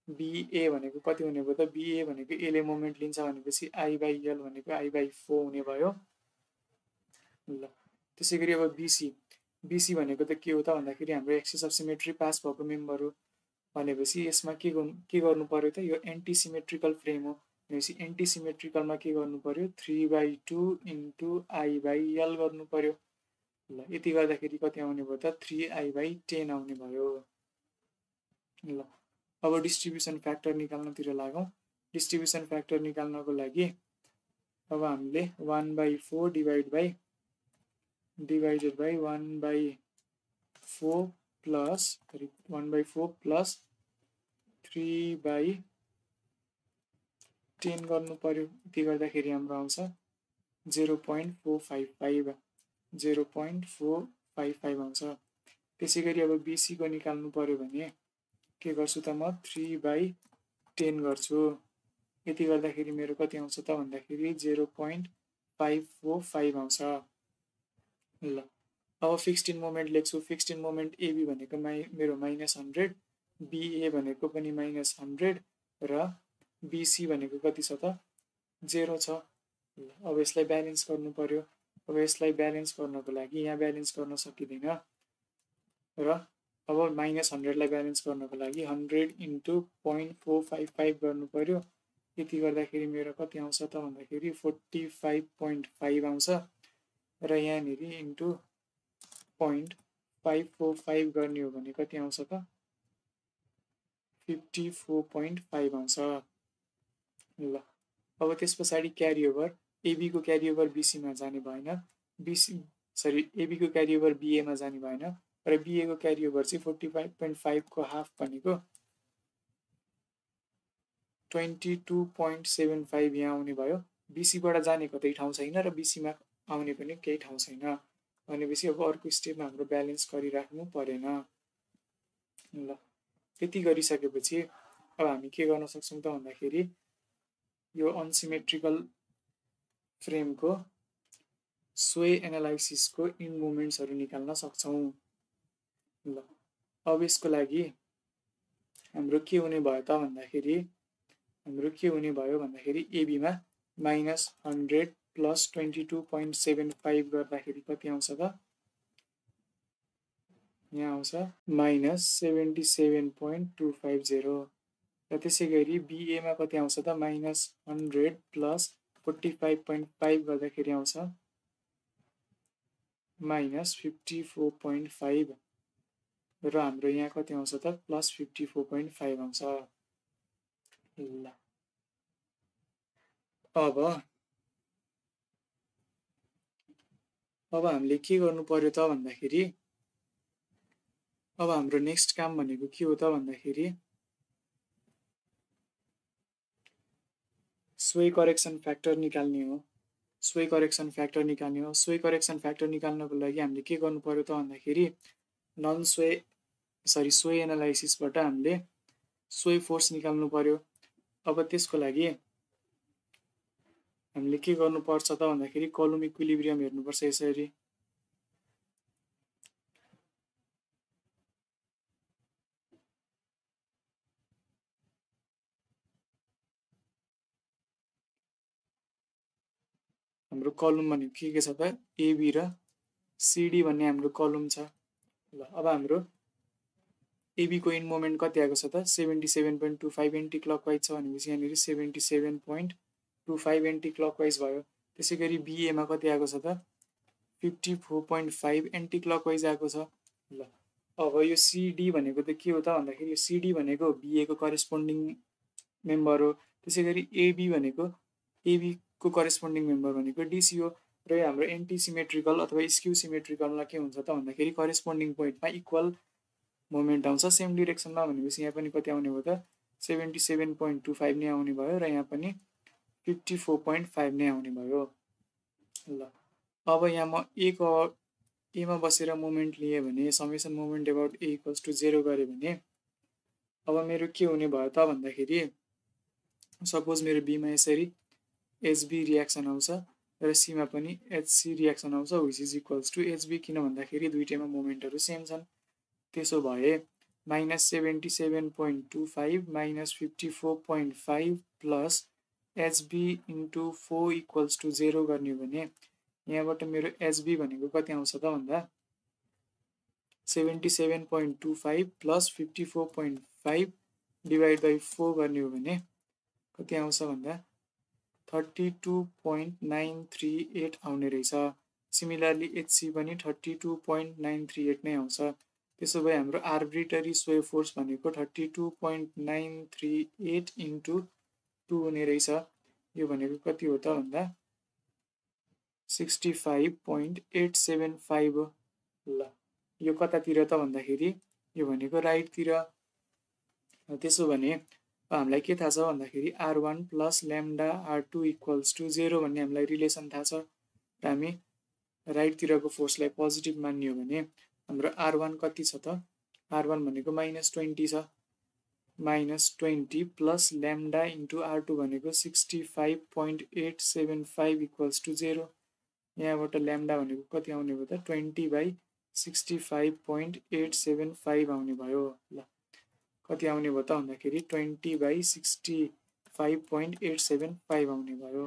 बिए भनेको कति हुने भयो त, बिए भनेको एले मोमेन्ट लिन्छ भनेपछि I/L भनेको I/4 हुने भयो। ल त्यसै गरी अब बिसी भनेको त के हो त भन्दाखेरि हाम्रो एक्सिस अफ सिमेट्री पास भएको मेम्बर हो भनेपछि यसमा के गर्नु पर्यो त यो एन्टी सिमेट्रिकल फ्रेम हो भनेपछि एन्टी सिमेट्रिकलमा के गर्नु पर्यो 3/2 इन्टु I/L गर्नु पर्यो। ल यति गर्दाखेरि कति आउने भयो त 3I/10 आउने भयो। ल अब डिस्ट्रिब्युसन फ्याक्टर निकाल्नतिर लागौँ। डिस्ट्रिब्युसन फ्याक्टर निकाल्नको लागि अब हामीले 1/4 डिभाइडेड बाई 1/4 प्लस 3/10 गर्नु पर्यो। यति गर्दाखेरि हाम्रो आउँछ 0.455 आउँछ। त्यसै गरी अब बिसीको निकाल्नु पर्यो भने के गर्छु त म 3/10 गर्छु। यति गर्दाखेरि मेरो कति आउँछ त भन्दाखेरि 0.545 आउँछ। ल अब फिक्स्ड इन मोमेन्ट लेख्छु। फिक्स्ड इन मोमेन्ट एबी भनेको मेरो -100, बिए भनेको पनि -100 र बिसी भनेको कति छ त 0 छ। अब यसलाई ब्यालेन्स गर्नु पर्यो। अब यसलाई ब्यालेन्स गर्नको लागि यहाँ ब्यालेन्स गर्न सकिँदैन र अब -100लाई ब्यालेन्स गर्नको लागि 100 इन्टु 0.455 गर्नु पर्यो। यति गर्दाखेरि मेरो कति आउँछ त भन्दाखेरि 45.5 आउँछ र यहाँनिर इन्टु 0.545 गर्ने हो भने कति आउँछ त 54.5 आउँछ। ल अब त्यस पछाडि क्यारिओभर एबीको क्यारिओभर बिसीमा जाने भएन, एबीको क्यारिओभर बिएमा जाने भएन र बिएको क्यारिओभर चाहिँ 45.5 को हाफ भनेको 22.75 यहाँ आउने भयो। बिसीबाट जाने कतै ठाउँ छैन र बिसीमा आउने पनि केही ठाउँ छैन भनेपछि अब अर्को स्टेपमा हाम्रो ब्यालेन्स गरिराख्नु परेन। ल त्यति गरिसकेपछि अब हामी के गर्न सक्छौँ त भन्दाखेरि यो अनसिमेट्रिकल फ्रेमको स्वे एनालाइसिसको इन मोमेन्ट्सहरू निकाल्न सक्छौँ। ल अब यसको लागि हाम्रो के हुने भयो त भन्दाखेरि एबीमा -100 प्लस 22.75 गर्दाखेरि कति आउँछ त? यहाँ आउँछ माइनस 77.250 र त्यसै गरी बिएमा कति आउँछ त? माइनस 100 प्लस 45.5 गर्दाखेरि आउँछ माइनस 54.5 र हाम्रो यहाँ कति आउँछ त? प्लस 54.5 आउँछ। ल अब हामीले के गर्नु पर्यो त भन्दाखेरि अब हाम्रो नेक्स्ट काम भनेको के हो त भन्दाखेरि सोही करेक्सन फ्याक्टर निकाल्ने हो। सोही करेक्सन फ्याक्टर निकाल्ने हो। सोही करेक्सन फ्याक्टर निकाल्नको लागि हामीले के गर्नु पर्यो त भन्दाखेरि सोही एनालाइसिसबाट हामीले सोही फोर्स निकाल्नु पर्यो। अब त्यसको लागि हामीले के गर्नुपर्छ त भन्दाखेरि कलम इक्विलिब्रियम हेर्नुपर्छ यसरी। हाम्रो कलम भनेको के छ त? एबी र सिडी भन्ने हाम्रो कलम छ। ल अब हाम्रो एबी को इन मोमेन्ट कति आएको छ त? 77.25 एन्टी क्लकवाइज छ भनेपछि यहाँनिर 77.25 एन्टी क्लकवाइज भयो। त्यसै गरी बिएमा कति आएको छ त? 54.5 एन्टी क्लकवाइज आएको छ। ल अब यो सिडी भनेको त के हो त भन्दाखेरि यो सिडी भनेको बिए को करेस्पोन्डिङ मेम्बर हो। त्यसै गरी एबी भनेको एबी को करेस्पोन्डिङ मेम्बर भनेको डिसी हो। र यो हाम्रो एन्टी सिमेट्रिकल अथवा स्क्यू सिमेट्रिकलमा के हुन्छ त भन्दाखेरि करेस्पोन्डिङ पोइन्टमा इक्वल मोमेन्ट आउँछ सेम डिरेक्सनमा भनेपछि यहाँ पनि कति आउने भयो त? 77.25 नै आउने भयो र यहाँ पनि 54.5 नै आउने भयो। ल अब यहाँ म एमा बसेर मोमेन्ट लिए भने summation moment about A equals to 0 गरेँ भने अब मेरो के हुने भयो त भन्दाखेरि सपोज मेरो बीमा यसरी एचबी रियाक्सन आउँछ र सीमा पनि एचसी रियाक्सन आउँछ which is equals to HB. किन भन्दाखेरि दुईटैमा मोमेन्टहरू सेम छन्। त्यसो भए minus 77.25 minus 54.5 plus HB into 4 equals to 0 गर्ने हो भने यहाँबाट मेरो एचबी भनेको कति आउँछ त भन्दा 77.25 प्लस 54.5 डिभाइड बाई 4 गर्ने हो भने कति आउँछ भन्दा 32.938 आउने रहेछ। सिमिलरली एचसी पनि 32.938 नै आउँछ। त्यसो भए हाम्रो आर्बिट्रेरी सोही फोर्स भनेको 32.938 इन्टु 2 हुने रहेछ। यो भनेको कति हो त भन्दा 65.875 हो। ल यो कतातिर त भन्दाखेरि यो भनेको राइटतिर। त्यसो भने हामीलाई के थाहा छ भन्दाखेरि R1 plus lambda R2 equals to 0 भन्ने हामीलाई रिलेसन थाहा छ। र हामी राइटतिरको फोर्सलाई पोजिटिभ मान्ने हो भने हाम्रो R1 कति छ त? R1 भनेको -20 छ। -20 प्लस ल्याम्डा इन्टु R2 भनेको 65.875 इक्वल्स टु 0। यहाँबाट ल्याम्डा भनेको कति आउने भयो त? 20/65.875 आउने भयो। ल कति आउने भयो त भन्दाखेरि 20/65.875 आउने भयो।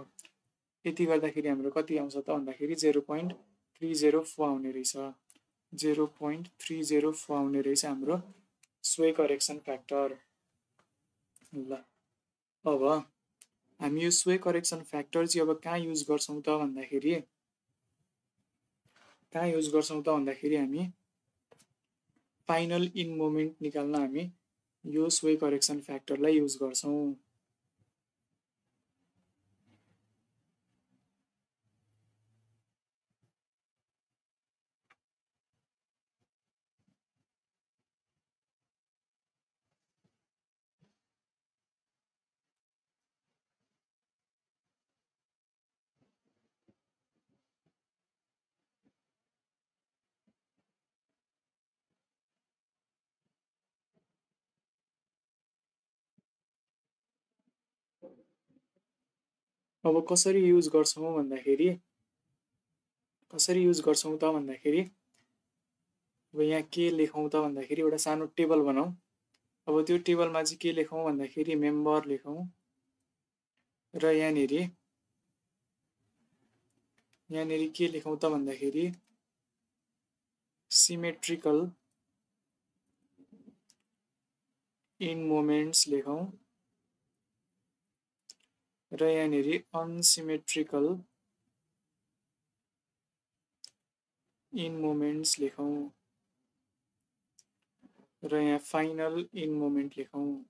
यति गर्दाखेरि हाम्रो कति आउँछ त भन्दाखेरि 0.304 आउने रहेछ। 0.304 आउने रहेछ हाम्रो सोही करेक्सन फ्याक्टर। ल अब हामी यो सोही करेक्सन फ्याक्टर चाहिँ अब कहाँ युज गर्छौँ त भन्दाखेरि हामी फाइनल इन मोमेन्ट निकाल्न हामी यो सोही करेक्सन फ्याक्टरलाई युज गर्छौँ। अब कसरी युज गर्छौँ भन्दाखेरि अब यहाँ के लेखौँ त भन्दाखेरि एउटा सानो टेबल बनाऊ। अब त्यो टेबलमा चाहिँ के लेखौँ भन्दाखेरि मेम्बर लेखौँ र यहाँनिर यहाँनेरि के लेखौँ त भन्दाखेरि सिमेट्रिकल इन मोमेन्ट्स लेखौँ र यहाँनेरि अनसिमेट्रिकल इन मोमेन्ट्स लेखौँ र यहाँ फाइनल इन मोमेन्ट लेखौँ।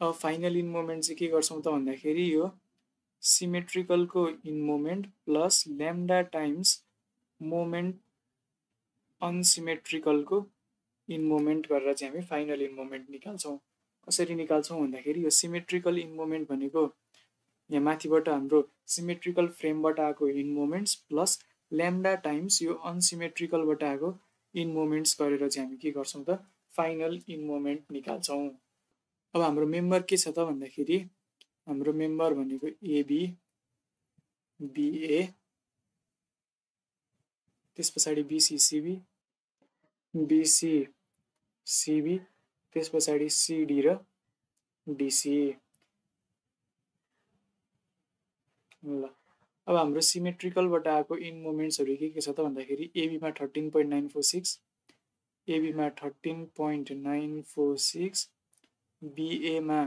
अब फाइनल इन मोमेन्ट चाहिँ के गर्छौँ त भन्दाखेरि यो सिमेट्रिकलको in moment plus lambda times moment अनसिमेट्रिकलको इन मोमेन्ट गरेर चाहिँ हामी फाइनल इन मोमेन्ट निकाल्छौँ। कसरी निकाल्छौँ भन्दाखेरि यो सिमेट्रिकल इन मोमेन्ट भनेको यहाँ माथिबाट हाम्रो सिमेट्रिकल फ्रेमबाट आएको in moments plus lambda times यो अनसिमेट्रिकलबाट आएको इन मोमेन्ट्स गरेर चाहिँ हामी के गर्छौँ त फाइनल इन मोमेन्ट निकाल्छौँ। अब हाम्रो मेम्बर के छ त भन्दाखेरि हाम्रो मेम्बर भनेको एबी बिए त्यस पछाडि बिसिसिबी बिसिसिबी त्यस पछाडि सिडी र डिसी। ल अब हाम्रो सिमेट्रिकलबाट आएको इन मोमेन्ट्सहरू के छ त भन्दाखेरि एबीमा 13.946 एबीमा 13.946 बिएमा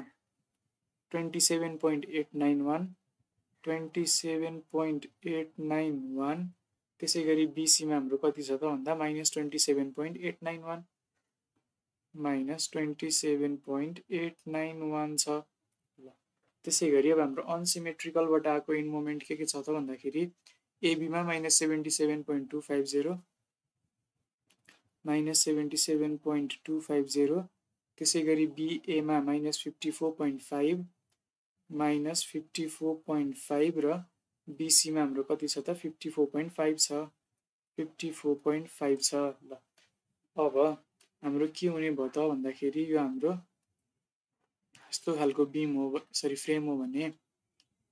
27.891 27.891 त्यसै गरी बिसीमा हाम्रो कति छ त भन्दा -27.891 -27.891 छ। त्यसै गरी अब हाम्रो अनसिमेट्रिकलबाट आएको इन मोमेन्ट के छ त भन्दाखेरि एबीमा -77.250 -77.250 त्यसै गरी बिएमा -54.5 -54.5 र बिसीमा हाम्रो कति छ त 54.5 छ 54.5 छ। ल अब हाम्रो के हुने भयो त भन्दाखेरि यो हाम्रो यस्तो खालको बीम हो सरी फ्रेम हो भने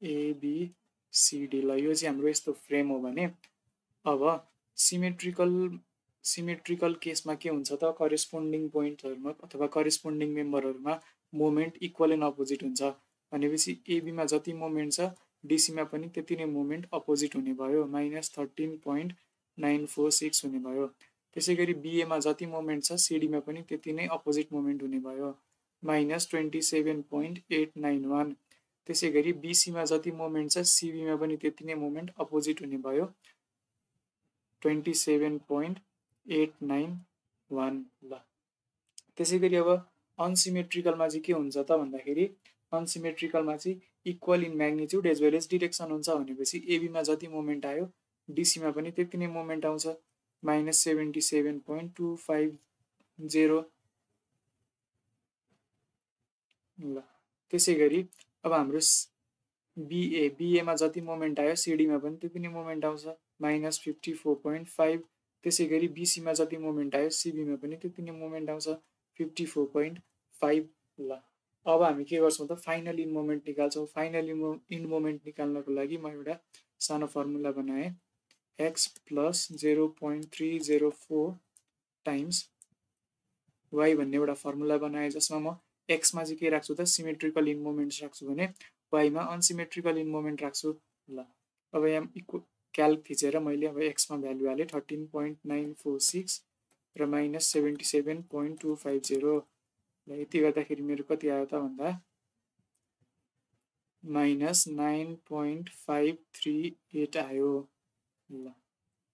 एबिसिडी ल यो चाहिँ हाम्रो यस्तो फ्रेम हो भने अब सिमेट्रिकल केसमा के हुन्छ त करेस्पोन्डिङ पोइन्टहरुमा अथवा करेस्पोन्डिङ मेम्बरहरुमा मोमेन्ट इक्वल एन्ड अपोजिट हुन्छ भनेपछि एबीमा जति मोमेन्ट छ डिसीमा पनि त्यति नै मोमेन्ट अपोजिट हुने भयो -13.946 हुने भयो। त्यसै गरी बिएमा जति मोमेन्ट छ सिडीमा पनि त्यति नै अपोजिट मोमेन्ट हुने भयो -27.891। त्यसै गरी बिसीमा जति मोमेन्ट छ सिबीमा पनि त्यति नै मोमेन्ट अपोजिट हुने भयो 27.891। ल त्यसै गरी अब अनसिमेट्रिकलमा चाहिँ के हुन्छ त भन्दाखेरि अनसिमेट्रिकलमा चाहिँ equal in magnitude as well as direction हुन्छ भनेपछि एबीमा जति मोमेन्ट आयो डिसीमा पनि त्यति नै मोमेन्ट आउँछ -77.250। ल त्यसै गरी अब हाम्रो बिएमा जति मोमेन्ट आयो सिडीमा पनि त्यति नै मोमेन्ट आउँछ -54.5। त्यसै गरी बिसीमा जति मोमेन्ट आयो सिबीमा पनि त्यति नै मोमेन्ट आउँछ 54.5। ल अब हामी के गर्छौँ त फाइनल इन मोमेन्ट निकाल्छौँ। फाइनल इन मोमेन्ट निकाल्नको लागि म एउटा सानो फर्मुला बनाएँ x + 0.304 टाइम्स y भन्ने एउटा फर्मुला बनाएँ जसमा म x मा चाहिँ के राख्छु त सिमेट्रिकल इन मोमेन्ट्स राख्छु भने y मा अनसिमेट्रिकल इन मोमेन्ट राख्छु। ल अब यहाँ क्याल्क थिचेर मैले अब x मा भ्यालु हालेँ 13.946 र -77.250। ल यति गर्दाखेरि मेरो कति आयो त भन्दा -9.538 आयो। ल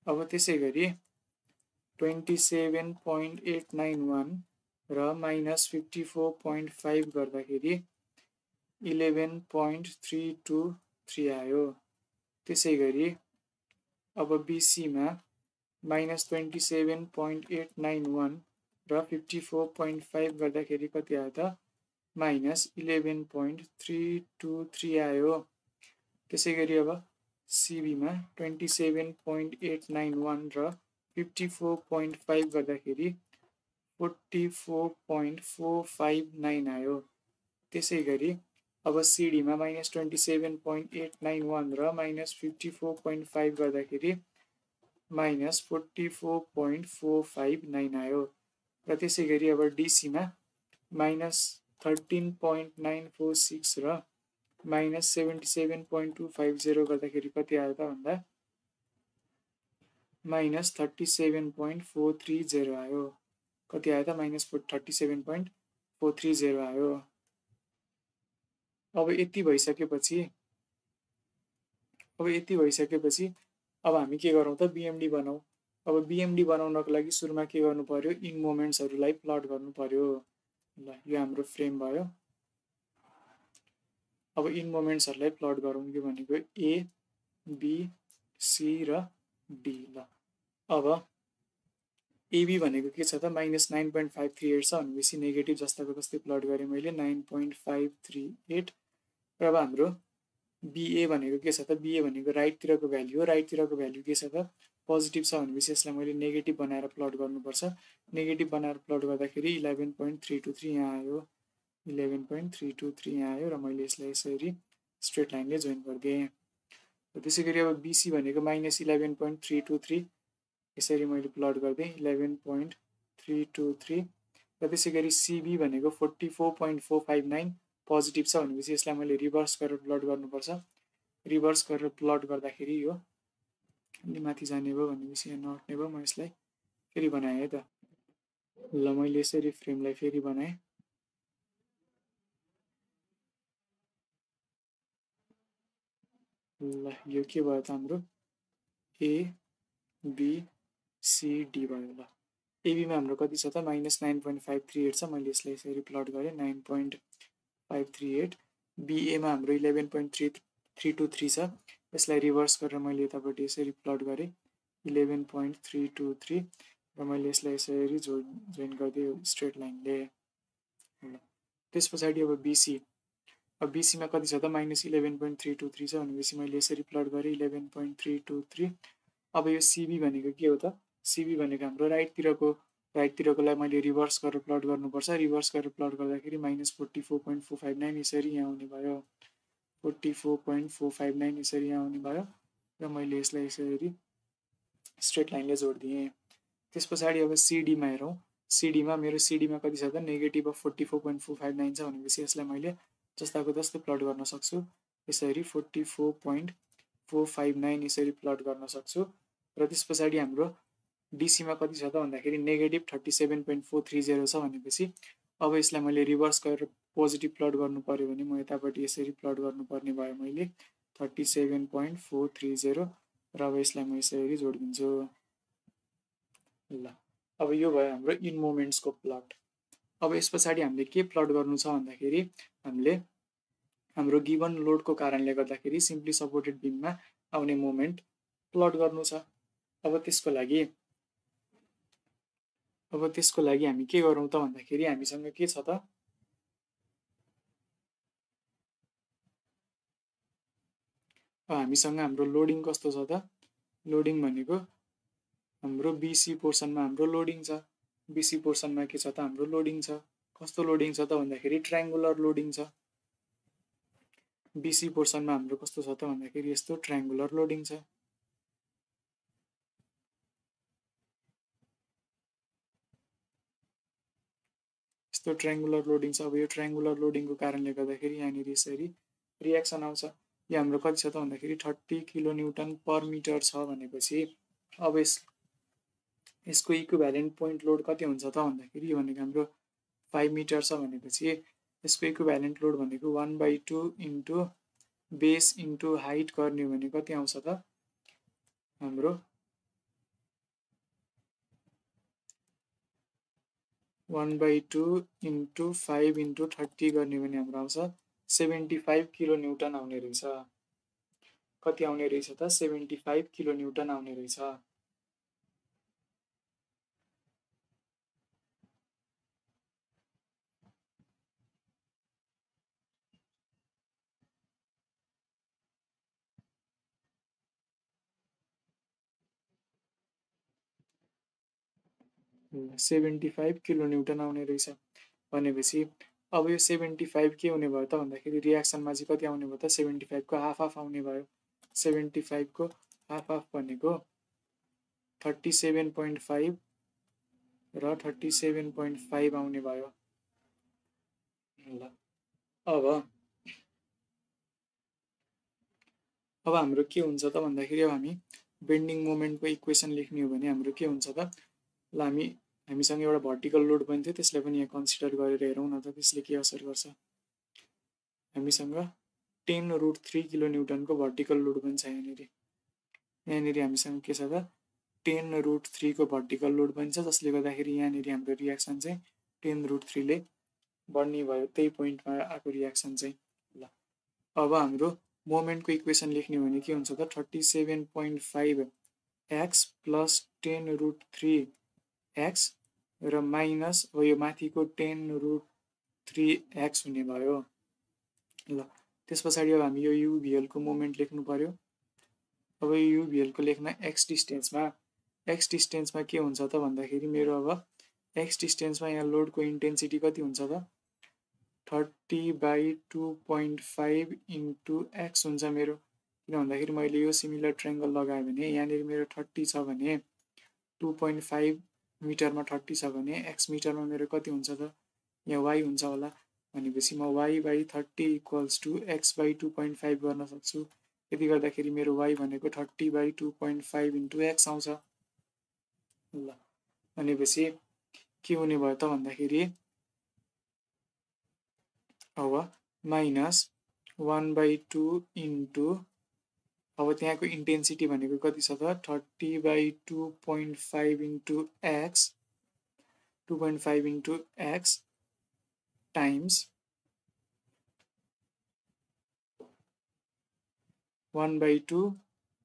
अब त्यसै गरी 27.891 र -54.5 गर्दाखेरि 11.323 आयो। त्यसै गरी अब बिसीमा -27.891 र 54.5 गर्दाखेरि कति आयो त -11.323 आयो। त्यसै गरी अब सिबीमा 27.891 र 54.5 गर्दाखेरि 44.459 आयो। त्यसै गरी अब सिडीमा -27.891 र -54.5 गर्दाखेरि -44.459 आयो। र त्यसै गरी अब डिसीमा -13.946 र माइनस 77.250 गर्दाखेरि कति आयो त भन्दा माइनस 37.430 आयो। कति आयो त माइनस 37.430 आयो। अब यति भइसकेपछि अब हामी के गरौँ त बीएमडी बनाऊ। अब बीएमडी बनाउनको लागि सुरुमा के गर्नु पर्यो इन मोमेन्ट्सहरूलाई प्लट गर्नु पर्यो। ल यो हाम्रो फ्रेम भयो। अब इन मोमेन्ट्सहरूलाई प्लट गरौँ। यो भनेको ए बी सी र डी। ल अब एबी भनेको के छ त माइनस 9.538 छ भनेपछि नेगेटिभ जस्ताको जस्तै प्लट गरेँ मैले 9.538। र अब हाम्रो बिए भनेको के छ त बिए भनेको राइटतिरको भ्याल्यु हो। राइटतिरको भ्याल्यु के छ त पोजिटिभ छ भनेपछि यसलाई मैले नेगेटिभ बनाएर प्लट गर्नुपर्छ। नेगेटिभ बनाएर प्लट गर्दाखेरि 11.323 यहाँ आयो। 11.323 यहाँ आयो र मैले यसलाई यसरी स्ट्रेट लाइनले जोइन गरिदिएँ। त्यसै गरी अब बिसी भनेको माइनस 11.323 यसरी मैले प्लट गरिदिएँ 11.323। र त्यसै गरी सिबी भनेको 44.459 पोजिटिभ छ भनेपछि यसलाई मैले रिभर्स गरेर प्लट गर्नुपर्छ। रिभर्स गरेर प्लट गर्दाखेरि यो अलि माथि जाने भयो भनेपछि यहाँ नअट्ने भयो। म यसलाई फेरि बनाएँ है त। ल मैले यसरी फ्रेमलाई फेरि बनाएँ। ल यो के भयो त हाम्रो ए बी सी डी भयो। ल एबीमा हाम्रो कति छ त माइनस 9.538 छ। मैले यसलाई यसरी प्लट गरेँ 9.538। बिएमा हाम्रो 11.323 छ। यसलाई रिभर्स गरेर मैले यतापट्टि यसरी प्लट गरेँ 11.323 र मैले यसलाई यसरी जोइन गरिदिएँ स्ट्रेट लाइनले। त्यस पछाडि अब बिसी। अब बिसीमा कति छ त माइनस 11.323 छ भनेपछि मैले यसरी प्लट गरेँ 11.323। अब यो सिबी भनेको के हो त सिबी भनेको हाम्रो राइटतिरकोलाई मैले रिभर्स गरेर प्लट गर्नुपर्छ। रिभर्स गरेर प्लट गर्दाखेरि माइनस 44.459 यसरी यहाँ आउने भयो। 44.459 यसरी यहाँ आउने भयो र मैले यसलाई यसरी स्ट्रेट लाइनले जोडिदिएँ। त्यस पछाडि अब सिडीमा हेरौँ। मेरो सिडीमा कति छ त नेगेटिभ अफ 44.459 छ भनेपछि यसलाई मैले जस्ताको जस्तै प्लट गर्न सक्छु। यसरी 44.459 यसरी प्लट गर्न सक्छु। र त्यस पछाडि हाम्रो डिसीमा कति छ त भन्दाखेरि नेगेटिभ 37.430 छ भनेपछि अब यसलाई मैले रिभर्स गरेर पोजिटिभ प्लट गर्नु पर्यो भने म यतापट्टि यसरी प्लट गर्नुपर्ने भयो मैले 37.430 र अब यसलाई म यसरी जोडिदिन्छु। ल अब यो भयो हाम्रो इन मोमेन्ट्सको प्लट। अब यस पछाडि हामीले के प्लट गर्नु छ भन्दाखेरि हामीले हाम्रो गिभन लोडको कारणले गर्दाखेरि सिम्पली सपोर्टेड बिममा आउने मोमेन्ट प्लट गर्नु छ। अब त्यसको लागि हामी के गरौँ त भन्दाखेरि हामीसँग के छ त हामीसँग हाम्रो लोडिङ कस्तो छ त लोडिङ भनेको हाम्रो बिसी पोर्सनमा हाम्रो लोडिङ छ। बिसी पोर्सनमा के छ त हाम्रो लोडिङ छ। कस्तो लोडिङ छ त भन्दाखेरि ट्रायङ्गुलर लोडिङ छ। बिसी पोर्सनमा हाम्रो कस्तो छ त भन्दाखेरि यस्तो ट्रायङ्गुलर लोडिङ छ। यस्तो ट्रायङ्गुलर लोडिङ छ। अब यो ट्रायङ्गुलर लोडिङको कारणले गर्दाखेरि यहाँनिर यसरी रियाक्सन आउँछ। यो हाम्रो कति छ त भन्दाखेरि 30 किलोन्युटन पर मिटर छ भनेपछि अब यसको इक्विभ्यालेन्ट पोइन्ट लोड कति हुन्छ त भन्दाखेरि यो भनेको हाम्रो 5 मिटर छ भनेपछि यसको इक्विभ्यालेन्ट लोड भनेको 1/2 इन्टु बेस इन्टु हाइट गर्ने हो भने कति आउँछ त हाम्रो 1/2 इन्टु 5 इन्टु 30 गर्ने भने हाम्रो आउँछ 75 किलोन्युटन आउने रहेछ। कति आउने रहेछ त 75 किलोन्युटन आउने रहेछ। सेभेन्टी फाइभ किलोन्युटन आउने रहेछ भनेपछि अब यो 75 के हुने भयो त भन्दाखेरि रियाक्सनमा चाहिँ कति आउने भयो त 75 को हाफ आउने भयो। 75 को हाफ भनेको 37.5 र 37.5 आउने भयो। ल अब अब हाम्रो के हुन्छ त भन्दाखेरि अब हामी बेन्डिङ मोमेन्टको इक्वेसन लेख्ने हो भने हाम्रो के हुन्छ त ल हामीसँग एउटा भर्टिकल लोड पनि थियो, त्यसलाई पनि यहाँ कन्सिडर गरेर हेरौँ न त त्यसले के असर गर्छ। हामीसँग 10√3 किलो न्युटनको भर्टिकल लोड पनि छ यहाँनिर हामीसँग के छ त 10√3 को भर्टिकल लोड पनि छ, जसले गर्दाखेरि यहाँनिर हाम्रो रियाक्सन चाहिँ 10√3 ले बढ्ने भयो, त्यही पोइन्टमा आएको रियाक्सन चाहिँ। ल अब हाम्रो मोमेन्टको इक्वेसन लेख्ने हो भने के हुन्छ त 37.5 x प्लस 10√3 x र माइनस अब यो माथिको 10√3 x हुने भयो। ल त्यस पछाडि अब हामी यो युभिएलको मोमेन्ट लेख्नु पर्यो। अब यो युभिएलको लेख्न एक्स डिस्टेन्समा के हुन्छ त भन्दाखेरि मेरो अब एक्स डिस्टेन्समा यहाँ लोडको इन्टेन्सिटी कति हुन्छ त 30/2.5 इन्टु एक्स हुन्छ मेरो। किन भन्दाखेरि मैले यो सिमिलर ट्रायङ्गल लगाएँ भने यहाँनिर मेरो 30 छ भने 2.5 मिटरमा 30 छ भने एक्स मिटरमा मेरो कति हुन्छ त यहाँ वाइ हुन्छ होला। भनेपछि म y/30 इक्वल्स टु x/2.5 गर्न सक्छु। यति गर्दाखेरि मेरो y भनेको 30/2.5 इन्टु एक्स आउँछ। ल भनेपछि के हुने भयो त भन्दाखेरि अब माइनस 1/2 इन्टु अब त्यहाँको इन्टेन्सिटी भनेको कति छ त 30/2.5 into x 2.5 into x times 1/2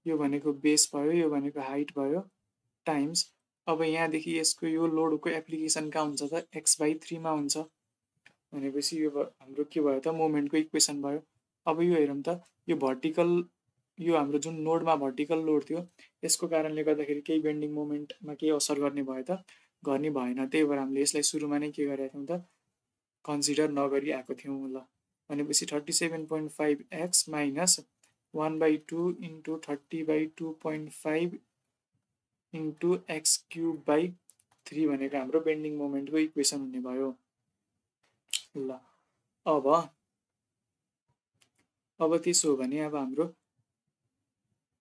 यो भनेको बेस भयो, यो भनेको हाइट भयो, टाइम्स अब यहाँदेखि यसको यो लोडको एप्लिकेसन कहाँ हुन्छ त x/3 मा हुन्छ। भनेपछि यो हाम्रो के भयो त मोमेन्टको इक्वेसन भयो। अब यो हेरौँ त यो भर्टिकल यो हाम्रो जुन नोडमा भर्टिकल लोड थियो यसको कारणले गर्दाखेरि केही बेन्डिङ मोमेन्टमा केही असर गर्ने भयो त गर्ने भएन। त्यही भएर हामीले यसलाई सुरुमा नै के गरेका थियौँ त कन्सिडर नगरी आएको थियौँ। ल भनेपछि 37.5 x minus 1/2 into 30/2.5 into x³/3 भनेको हाम्रो बेन्डिङ मोमेन्टको इक्वेसन हुने भयो। ल अब त्यसो हो भने अब हाम्रो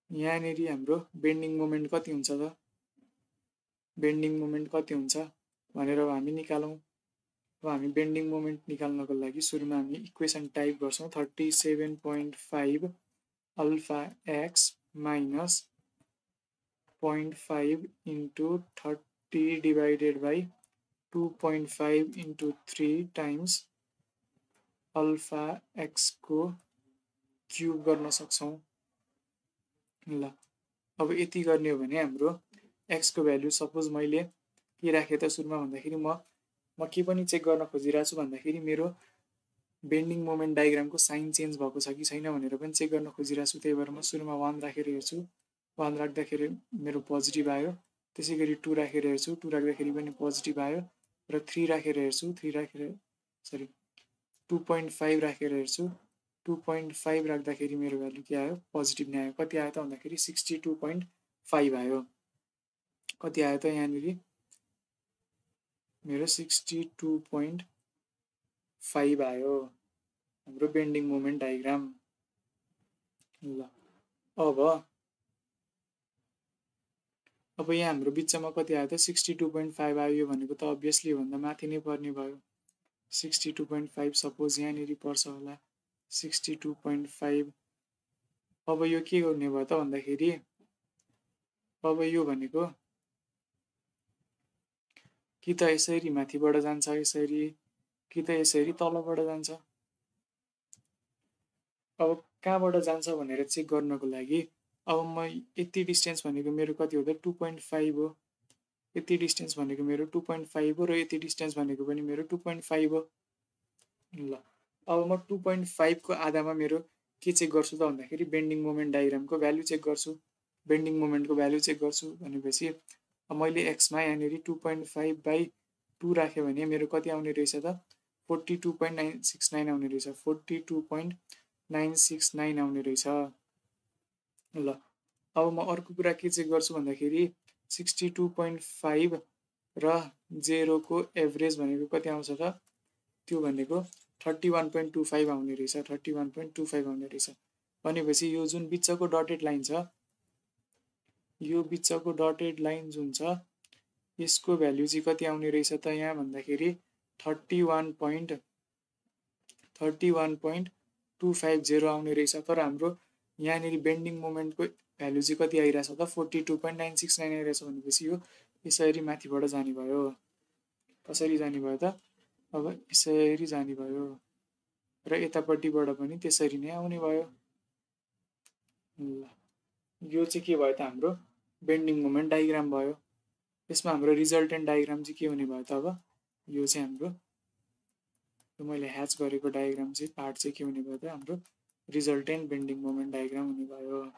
यहाँनिर हाम्रो बेन्डिङ मोमेन्ट कति हुन्छ त बेन्डिङ मोमेन्ट कति हुन्छ भनेर अब हामी निकालौँ। अब हामी बेन्डिङ मोमेन्ट निकाल्नको लागि सुरुमा हामी इक्वेसन टाइप गर्छौँ 37.5 alpha x minus 0.5 into 30 divided by 2.5 into 3 times alpha एक्सको क्युब गर्न सक्छौँ। ल अब यति गर्ने हो भने हाम्रो एक्सको भ्यालु सपोज मैले के राखेँ त सुरुमा भन्दाखेरि म के पनि चेक गर्न खोजिरहेको छु भन्दाखेरि मेरो बेन्डिङ मोमेन्ट डायग्रामको साइन चेन्ज भएको छ कि छैन भनेर पनि चेक गर्न खोजिरहेको छु। त्यही भएर म सुरुमा 1 राखेर हेर्छु, 1 राख्दाखेरि मेरो पोजिटिभ आयो। त्यसै गरी 2 राखेर हेर्छु, 2 राख्दाखेरि पनि पोजिटिभ आयो र 3 राखेर हेर्छु, 2.5 राखेर हेर्छु, 2.5 राख्दाखेरि मेरो भ्यालु के आयो पोजिटिभ नै आयो। कति आयो त भन्दाखेरि 62.5 आयो। कति आयो त यहाँनिर मेरो 62.5 आयो हाम्रो बेन्डिङ मोमेन्ट डायग्राम। ल अब यहाँ हाम्रो बिचमा कति आयो त 62.5 आयो। यो भनेको त अभियसली भन्दा माथि नै पर्ने भयो। 62.5 सपोज यहाँनिर पर्छ होला 62.5। अब यो के गर्ने भयो त भन्दाखेरि अब यो भनेको कि त यसरी माथिबाट जान्छ यसरी कि त यसरी तलबाट जान्छ। अब कहाँबाट जान्छ भनेर चेक गर्नको लागि अब म यति डिस्टेन्स भनेको मेरो कति हो त 2.5 हो। यति डिस्टेन्स भनेको मेरो 2.5 हो र यति डिस्टेन्स भनेको पनि मेरो 2.5 हो। ल अब म 2.5 को आधामा मेरो के चेक गर्छु त भन्दाखेरि बेन्डिङ मोमेन्ट डायग्रामको भ्यालु चेक गर्छु, बेन्डिङ मोमेन्टको भ्यालु चेक गर्छु। भनेपछि मैले एक्समा यहाँनिर 2.5/2 राखेँ भने मेरो कति आउने रहेछ त 42.969 आउने रहेछ, 42.969 आउने रहेछ। ल अब म अर्को कुरा के चेक गर्छु भन्दाखेरि 62.5 र 0 को एभरेज भनेको कति आउँछ त त्यो भनेको 31.25 आउने रहेछ, 31.25 आउने रहेछ। भनेपछि यो जुन बिचको डटेड लाइन छ, यो बिचको डटेड लाइन जुन छ यसको भ्याल्यु चाहिँ कति आउने रहेछ त यहाँ भन्दाखेरि 31.250 आउने रहेछ। तर हाम्रो यहाँनिर बेन्डिङ मोमेन्टको भ्याल्यु चाहिँ कति आइरहेछ त 42.969 आइरहेछ। भनेपछि यो यसरी माथिबाट जाने भयो। कसरी जाने भयो त? अब यसरी जाने भयो र यतापट्टिबाट पनि त्यसरी नै आउने भयो। ल यो चाहिँ के भयो त? हाम्रो बेन्डिङ मोमेन्ट डायग्राम भयो। यसमा हाम्रो रिजल्टेन्ट डायग्राम चाहिँ के हुने भयो त? अब यो चाहिँ हाम्रो यो मैले ह्याच गरेको डायग्राम चाहिँ पार्ट चाहिँ के हुने भयो त? हाम्रो रिजल्टेन्ट बेन्डिङ मोमेन्ट डायग्राम हुने भयो।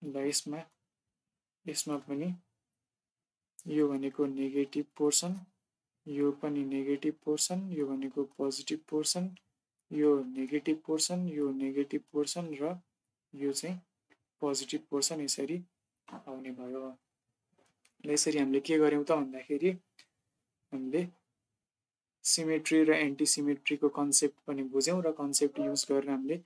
ल यसमा पनि यो भनेको नेगेटिभ पोर्सन, यो पनि नेगेटिभ पोर्सन, यो भनेको पोजिटिभ पोर्सन, यो नेगेटिभ पोर्सन, यो नेगेटिभ पोर्सन र यो चाहिँ पोजिटिभ पोर्सन यसरी आउने भयो। यसरी हामीले के गर्यौँ त भन्दाखेरि हामीले सिमेट्री र एन्टी सिमेट्रीको कन्सेप्ट पनि बुझ्यौँ र कन्सेप्ट युज गरेर हामीले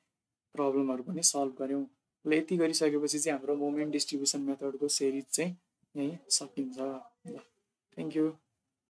प्रब्लमहरू पनि सल्भ गर्यौँ। ल यति गरिसकेपछि चाहिँ हाम्रो मोमेन्ट डिस्ट्रिब्युसन मेथडको सिरिज चाहिँ यहीँ सकिन्छ। ल थ्याङ्क यू।